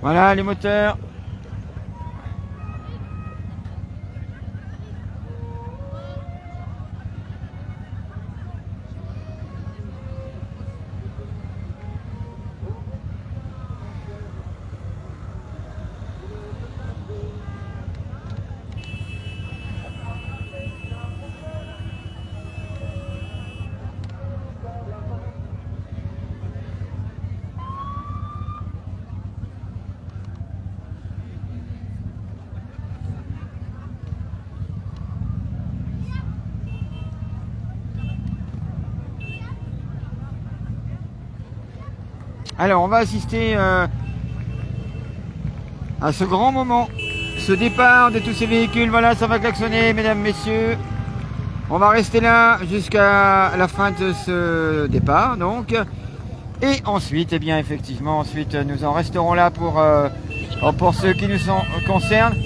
Voilà les moteurs. Alors, on va assister à ce grand moment, ce départ de tous ces véhicules. Voilà, ça va klaxonner, mesdames, messieurs. On va rester là jusqu'à la fin de ce départ, donc. Et ensuite, eh bien, effectivement, ensuite, nous en resterons là pour ceux qui nous concernent.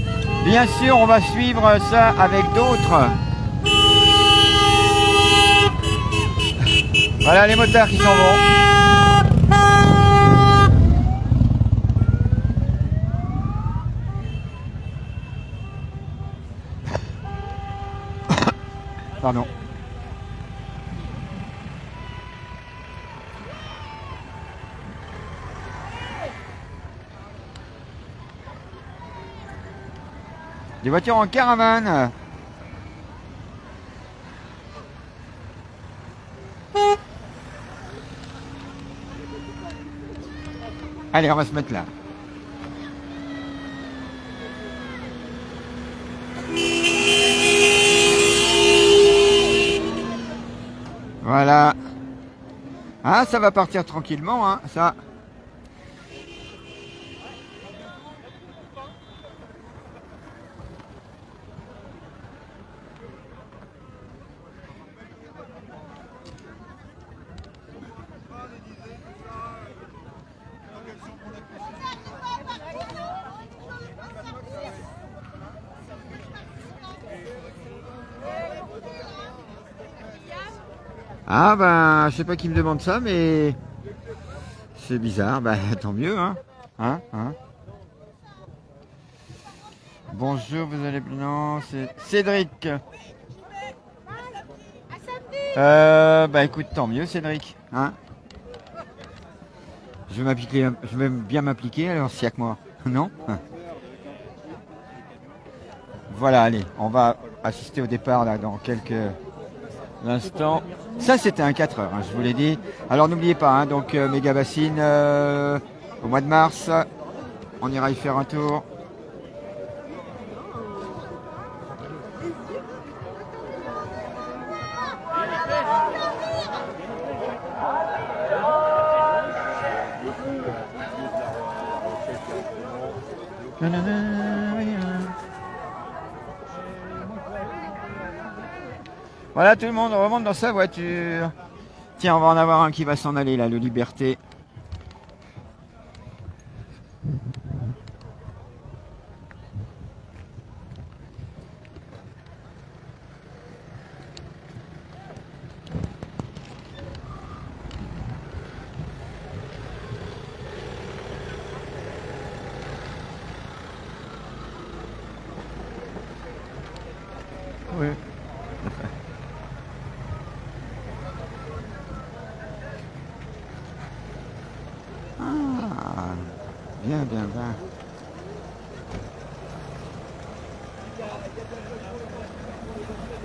Bien sûr, on va suivre ça avec d'autres. Voilà les motards qui s'en vont. Pardon. Des voitures en caravane. Allez, on va se mettre là. Voilà. Ah, ça va partir tranquillement, hein, ça. Ah ben, je sais pas qui me demande ça, mais c'est bizarre. Ben, tant mieux, hein. Hein. Bonjour, vous allez bien? Non, c'est Cédric. Bah écoute, tant mieux, Cédric. Hein. Je vais bien m'appliquer, alors s'il y a que moi. Non. Voilà, allez, on va assister au départ là dans quelques instants. Ça, c'était un 4 heures, hein, je vous l'ai dit. Alors n'oubliez pas, hein, donc méga bassine au mois de mars. On ira y faire un tour. Voilà, tout le monde remonte dans sa voiture. Tiens, on va en avoir un qui va s'en aller là, le Liberté. Oui. Ah, bien.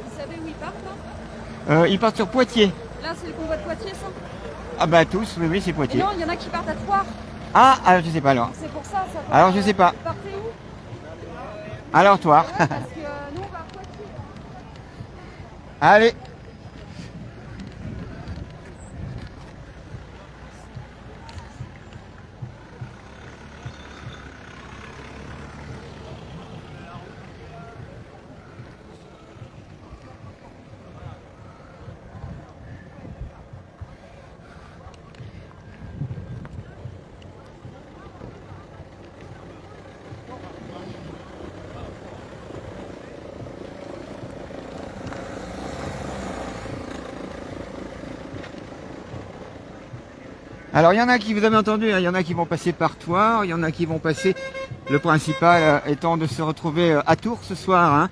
Vous savez où ils partent là? Ils partent sur Poitiers. Là, c'est le convoi de Poitiers, ça? Ah bah tous, oui, c'est Poitiers. Non, il y en a qui partent à Troyes. Ah, alors je sais pas alors. C'est pour ça, ça va. Alors je sais pas. Vous partez où? Alors toi. Ouais, parce que nous, on va à Poitiers. Allez. Alors il y en a qui, vous avez entendu, hein, il y en a qui vont passer par Thouars, il y en a qui vont passer, le principal étant de se retrouver à Tours ce soir. Hein.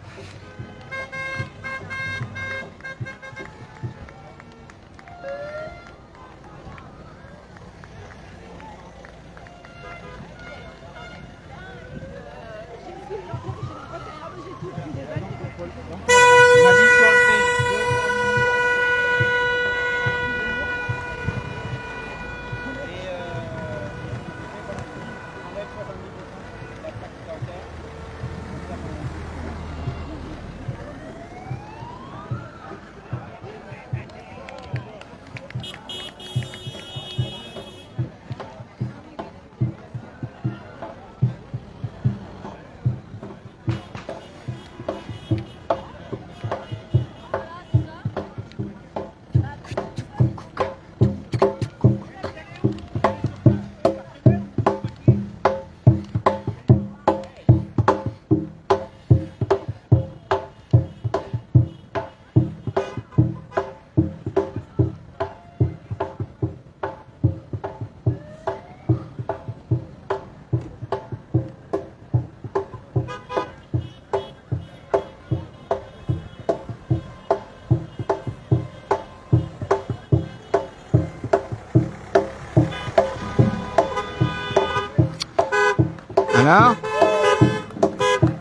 Alors,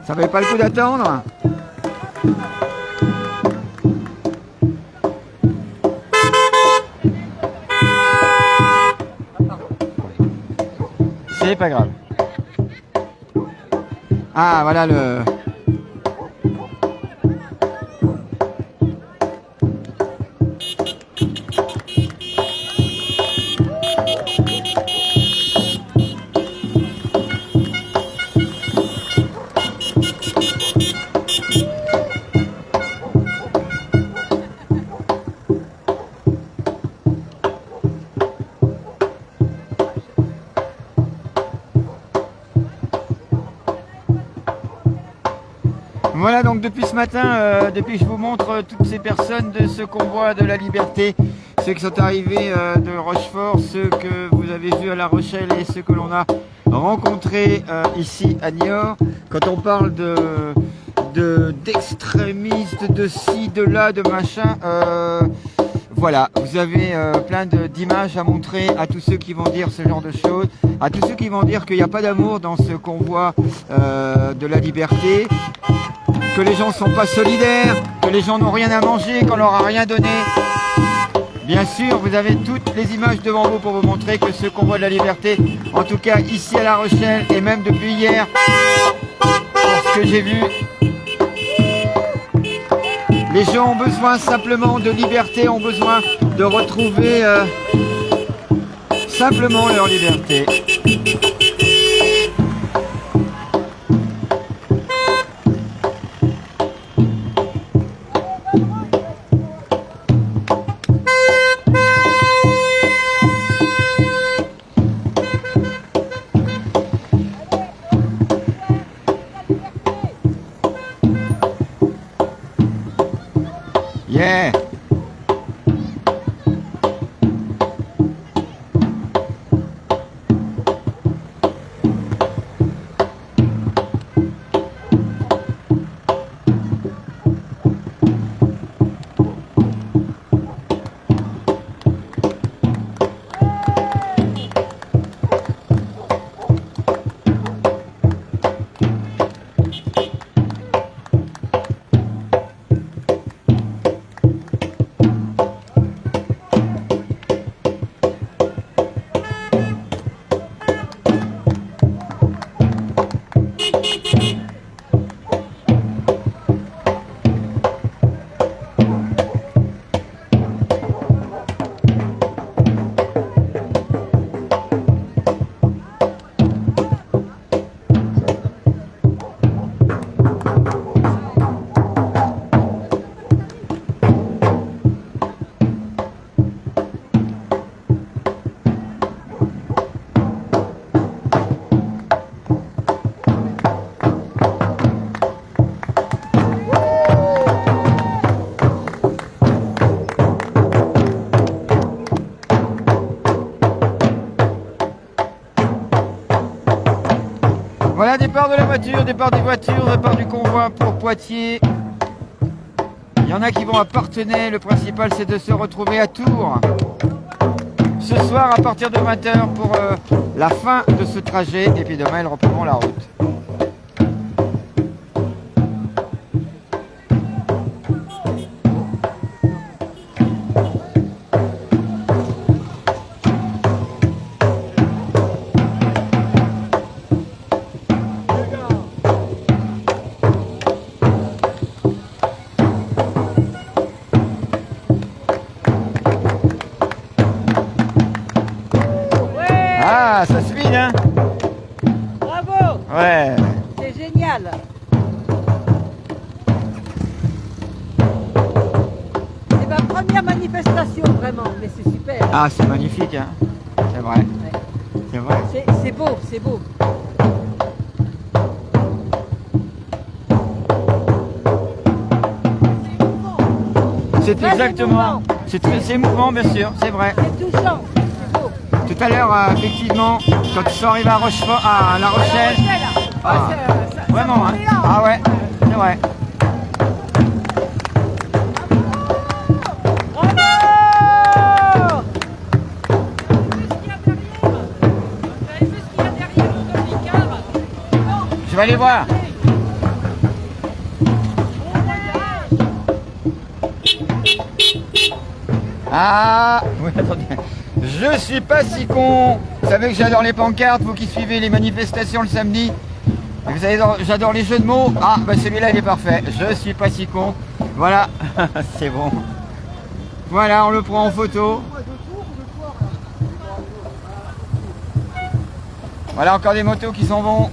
Ça valait pas le coup d'attendre? C'est pas grave. Ah, voilà le... Voilà, donc depuis ce matin, depuis que je vous montre toutes ces personnes de ce convoi de la liberté, ceux qui sont arrivés de Rochefort, ceux que vous avez vus à La Rochelle et ceux que l'on a rencontrés ici à Niort, quand on parle d'extrémistes, de ci, de là, de machin, voilà, vous avez plein d'images à montrer à tous ceux qui vont dire ce genre de choses, à tous ceux qui vont dire qu'il n'y a pas d'amour dans ce convoi de la liberté, que les gens ne sont pas solidaires, que les gens n'ont rien à manger, qu'on leur a rien donné. Bien sûr, vous avez toutes les images devant vous pour vous montrer que ce convoi de la liberté, en tout cas ici à La Rochelle, et même depuis hier, pour ce que j'ai vu, les gens ont besoin simplement de liberté, ont besoin de retrouver simplement leur liberté. Yeah. Voilà, départ de la voiture, départ des voitures, départ du convoi pour Poitiers. Il y en a qui vont à Parthenay, le principal c'est de se retrouver à Tours ce soir à partir de 20 h pour la fin de ce trajet, et puis demain ils reprendront la route. Ah, ça se vide, hein? Bravo! Ouais. C'est génial! C'est ma première manifestation, vraiment, mais c'est super. Ah, c'est magnifique, hein? C'est vrai. Ouais. C'est vrai. C'est beau, c'est beau. C'est exactement. C'est émouvant, bien sûr, c'est vrai. C'est touchant. Tout à l'heure, effectivement, quand ils sont arrivés à Rochefort, à La Rochelle, ah, vraiment, hein. Ah ouais, c'est vrai. Bravo! Je vais aller voir. Ah, oui, attendez. Je suis pas si con. Vous savez que j'adore les pancartes, vous qui suivez les manifestations le samedi. Et vous savez, j'adore les jeux de mots. Ah, bah celui-là, il est parfait. Je suis pas si con. Voilà, c'est bon. Voilà, on le prend en photo. Voilà, encore des motos qui s'en vont.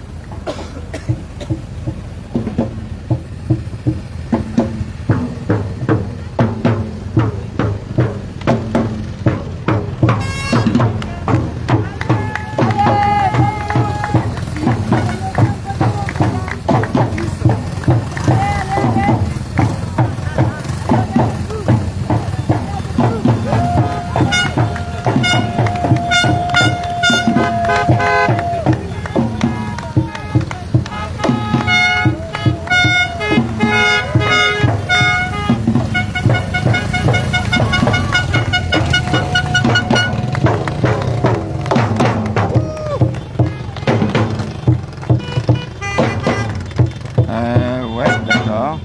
Ouais, d'accord.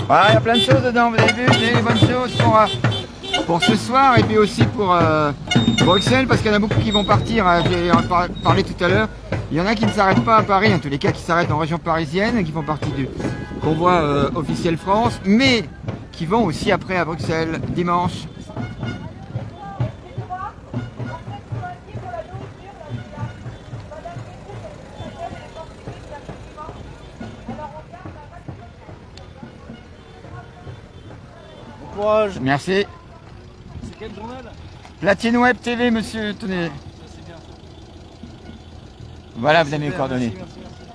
Voilà, il y a plein de choses dedans, vous avez vu, des bonnes choses pour ce soir et puis aussi pour Bruxelles, parce qu'il y en a beaucoup qui vont partir, j'ai parlé tout à l'heure. Il y en a qui ne s'arrêtent pas à Paris, en tous les cas qui s'arrêtent en région parisienne, qui font partie du convoi officiel France, mais qui vont aussi après à Bruxelles dimanche. Courage. Merci. C'est quel journal? Platine Web TV, monsieur, tenez. Ça c'est bien. Voilà, vous avez mes Super, coordonnées. merci, merci, merci.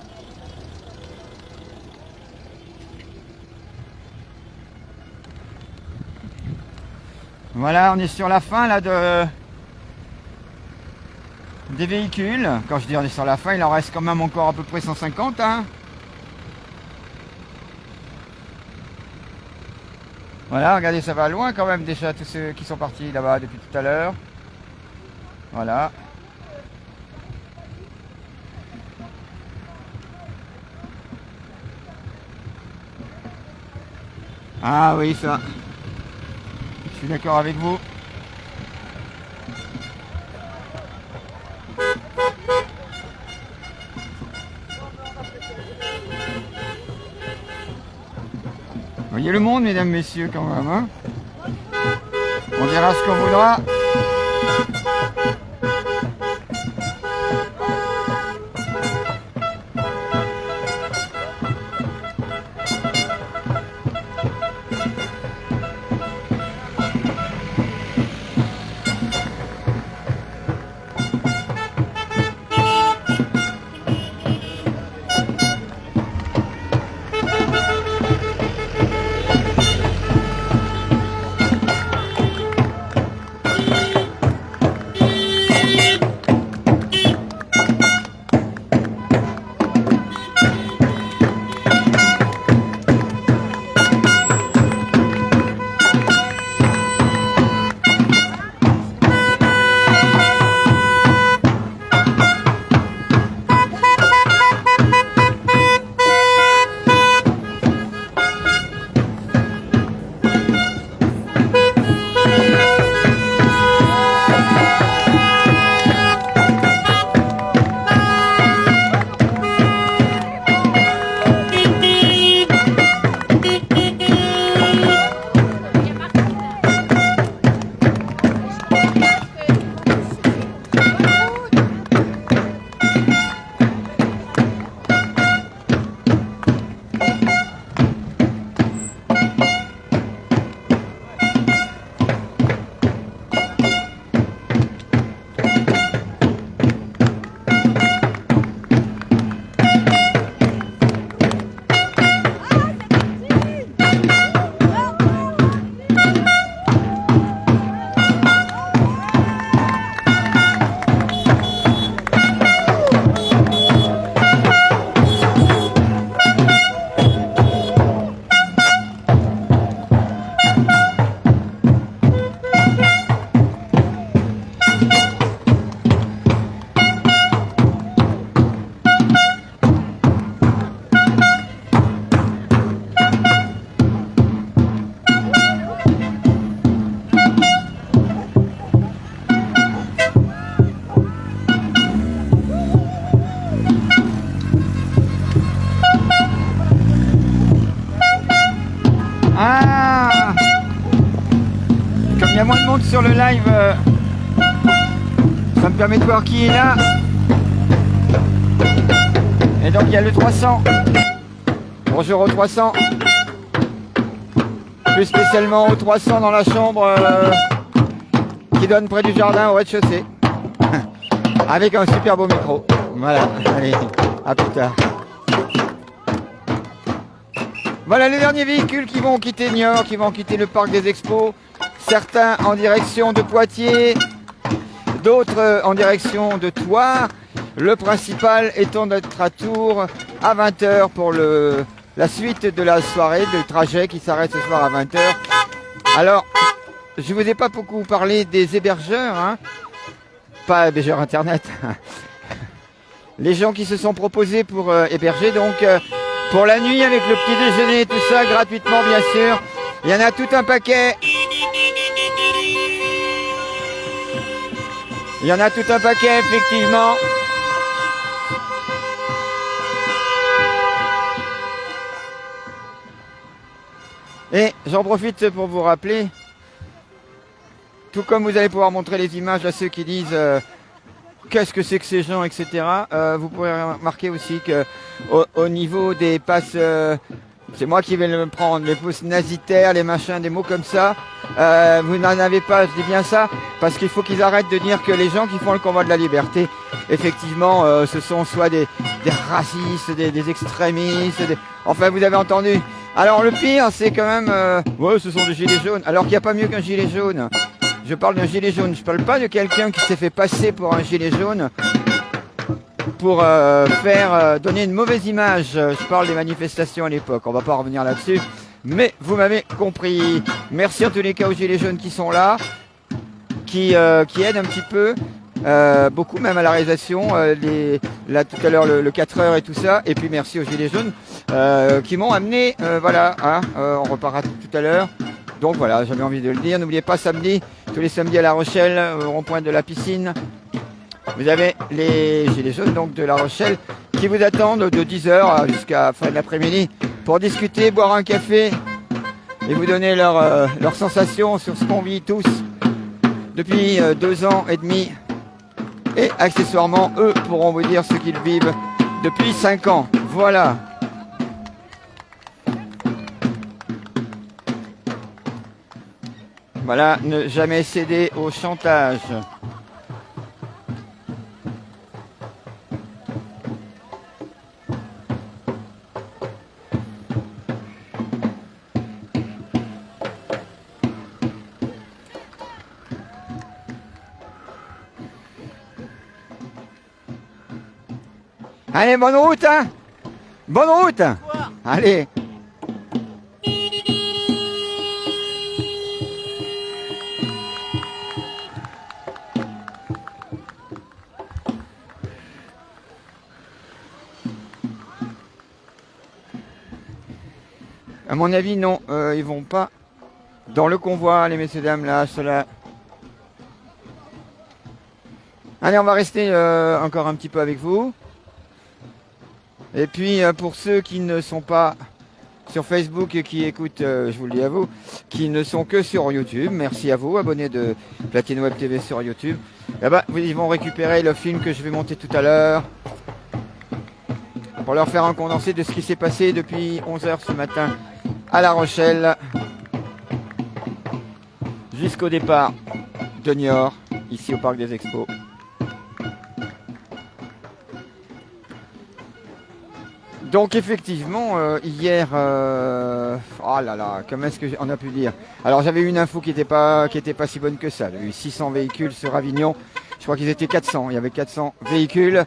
Voilà, on est sur la fin là des véhicules. Quand je dis on est sur la fin, il en reste quand même encore à peu près 150. Hein. Voilà, regardez, ça va loin quand même déjà, tous ceux qui sont partis là-bas depuis tout à l'heure. Voilà. Ah oui, ça. Je suis d'accord avec vous. Vous voyez le monde, mesdames, messieurs, quand même. Hein, on dira ce qu'on voudra. monte sur le live. Ça me permet de voir qui est là. Et donc il y a le 300. Bonjour au 300. Plus spécialement au 300 dans la chambre qui donne près du jardin au rez-de-chaussée. Avec un super beau micro. Voilà, allez, à plus tard. Voilà les derniers véhicules qui vont quitter Niort, qui vont quitter le parc des expos. Certains en direction de Poitiers, d'autres en direction de Thouars. Le principal étant d'être à Tours à 20h pour la suite de la soirée, de trajet qui s'arrête ce soir à 20h. Alors, je vous ai pas beaucoup parlé des hébergeurs, hein. Pas hébergeurs internet. Les gens qui se sont proposés pour héberger, donc pour la nuit avec le petit déjeuner et tout ça, gratuitement bien sûr. Il y en a tout un paquet. Il y en a tout un paquet, effectivement. Et j'en profite pour vous rappeler, tout comme vous allez pouvoir montrer les images à ceux qui disent qu'est-ce que c'est que ces gens, etc. Vous pourrez remarquer aussi que au niveau des passes, c'est moi qui vais le prendre, les passes nazitaires, les machins, des mots comme ça, vous n'en avez pas, je dis bien ça, parce qu'il faut qu'ils arrêtent de dire que les gens qui font le combat de la liberté, effectivement, ce sont soit des racistes, des extrémistes, enfin vous avez entendu. Alors le pire, c'est quand même, ouais, ce sont des gilets jaunes, alors qu'il n'y a pas mieux qu'un gilet jaune. Je parle d'un gilet jaune, je parle pas de quelqu'un qui s'est fait passer pour un gilet jaune pour donner une mauvaise image. Je parle des manifestations à l'époque, on va pas revenir là-dessus, mais vous m'avez compris. Merci en tous les cas aux gilets jaunes qui sont là, qui aident un petit peu, beaucoup même à la réalisation, là tout à l'heure le 4h et tout ça, et puis merci aux gilets jaunes qui m'ont amené, voilà, hein, on reparlera tout à l'heure. Donc voilà, j'avais envie de le dire. N'oubliez pas samedi, tous les samedis à La Rochelle, au rond-point de la piscine. Vous avez les gilets jaunes donc de La Rochelle qui vous attendent de 10h jusqu'à fin de l'après-midi pour discuter, boire un café et vous donner leurs sensations sur ce qu'on vit tous depuis 2 ans et demi. Et accessoirement, eux pourront vous dire ce qu'ils vivent depuis 5 ans. Voilà. Voilà, ne jamais céder au chantage. Allez, bonne route, hein! Bonne route! Allez! À mon avis, non, ils vont pas dans le convoi, les messieurs dames, là, cela. Allez, on va rester encore un petit peu avec vous. Et puis, pour ceux qui ne sont pas sur Facebook et qui écoutent, je vous le dis à vous, qui ne sont que sur YouTube, merci à vous, abonnés de Platine Web TV sur YouTube. Là-bas, ils vont récupérer le film que je vais monter tout à l'heure pour leur faire un condensé de ce qui s'est passé depuis 11h ce matin à La Rochelle jusqu'au départ de Niort, ici au Parc des Expos. Donc effectivement, hier, oh là là, comment est-ce qu'on a pu dire? Alors j'avais une info qui était pas si bonne que ça. Il y a eu 600 véhicules sur Avignon. Je crois qu'ils étaient 400. Il y avait 400 véhicules.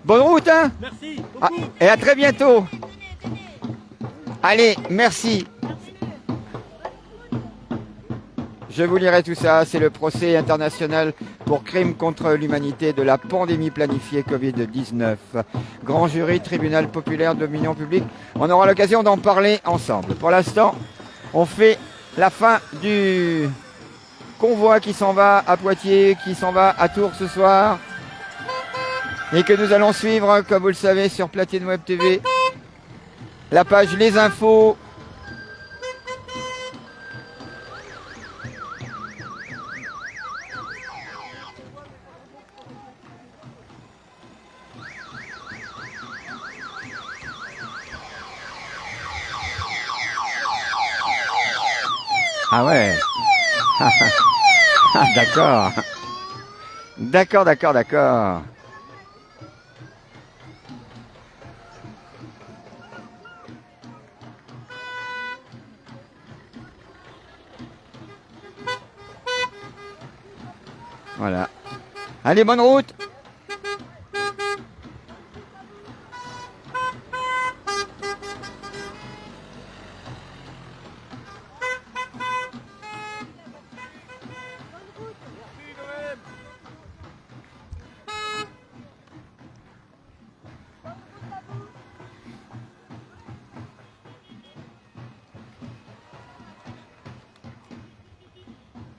Bonne route, hein? Merci. Ah, et à très bientôt. Allez, merci. Je vous lirai tout ça, c'est le procès international pour crime contre l'humanité de la pandémie planifiée Covid-19. Grand jury, tribunal populaire de l'opinion publique. On aura l'occasion d'en parler ensemble. Pour l'instant, on fait la fin du convoi qui s'en va à Poitiers, qui s'en va à Tours ce soir. Et que nous allons suivre, comme vous le savez, sur Platine Web TV. La page Les Infos. Ah ouais. Ah, d'accord. D'accord, d'accord, d'accord. Voilà. Allez, bonne route.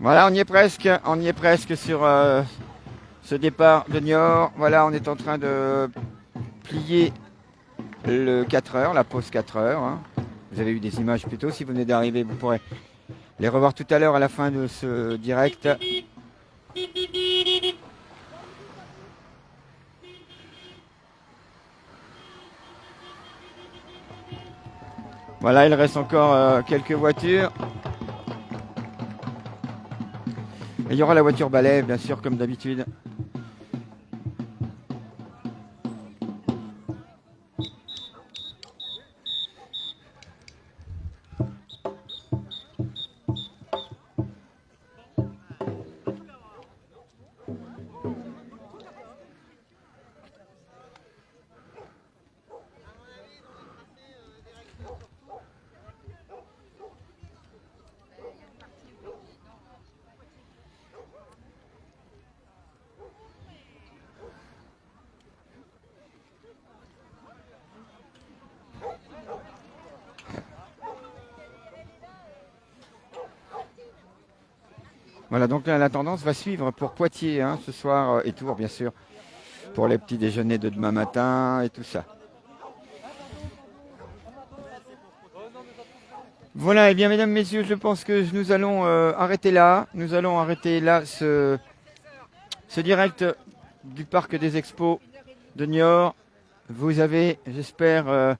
Voilà, on y est presque sur ce départ de Niort. Voilà, on est en train de plier le 4 heures, la pause 4 heures. Hein. Vous avez eu des images plus tôt, si vous venez d'arriver, vous pourrez les revoir tout à l'heure à la fin de ce direct. Voilà, il reste encore quelques voitures. Et il y aura la voiture balai, bien sûr, comme d'habitude. Voilà, donc là, la tendance va suivre pour Poitiers hein, ce soir et Tours, bien sûr, pour les petits déjeuners de demain matin et tout ça. Voilà, et bien mesdames, messieurs, je pense que nous allons arrêter là. Nous allons arrêter là ce direct du Parc des Expos de Niort. Vous avez, j'espère,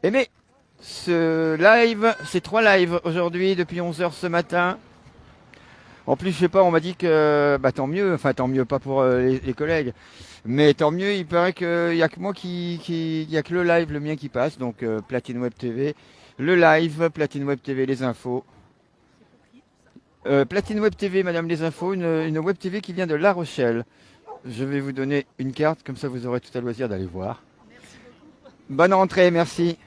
aimé ce live, ces 3 lives aujourd'hui depuis 11h ce matin. En plus, je sais pas, on m'a dit que tant mieux, enfin tant mieux, pas pour les collègues, mais tant mieux, il paraît qu'il y a que moi il y a que le live, le mien qui passe, donc Platine Web TV, le live, Platine Web TV, les infos. Platine Web TV, madame, les infos, une Web TV qui vient de La Rochelle. Je vais vous donner une carte, comme ça vous aurez tout à loisir d'aller voir. Bonne rentrée, merci.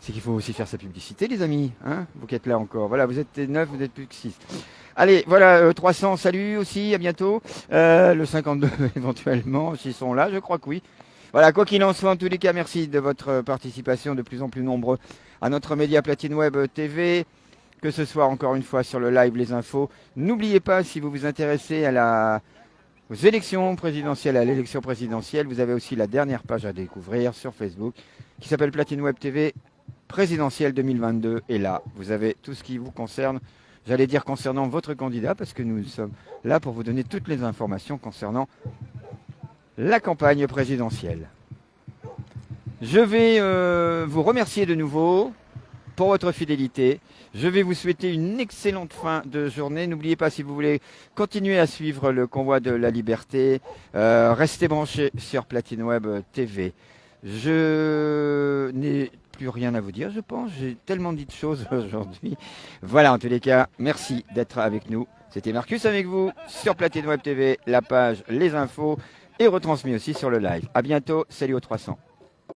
C'est qu'il faut aussi faire sa publicité, les amis. Hein, vous qui êtes là encore. Voilà, vous êtes 9, vous n'êtes plus que 6. Allez, voilà, 300, salut aussi, à bientôt. Le 52, éventuellement, s'ils sont là, je crois que oui. Voilà, quoi qu'il en soit, en tous les cas, merci de votre participation de plus en plus nombreux à notre média Platine Web TV. Que ce soit encore une fois sur le live, les infos. N'oubliez pas, si vous vous intéressez aux élections présidentielles, à l'élection présidentielle, vous avez aussi la dernière page à découvrir sur Facebook qui s'appelle Platine Web TV présidentielle 2022. Et là, vous avez tout ce qui vous concerne, j'allais dire concernant votre candidat, parce que nous sommes là pour vous donner toutes les informations concernant la campagne présidentielle. Je vais vous remercier de nouveau pour votre fidélité. Je vais vous souhaiter une excellente fin de journée. N'oubliez pas, si vous voulez continuer à suivre le convoi de la liberté, restez branchés sur Platine Web TV. Je n'ai plus rien à vous dire, je pense. J'ai tellement dit de choses aujourd'hui. Voilà, en tous les cas, merci d'être avec nous. C'était Marcus avec vous sur Platine Web TV, la page Les Infos, et retransmis aussi sur le live. À bientôt, salut aux 300.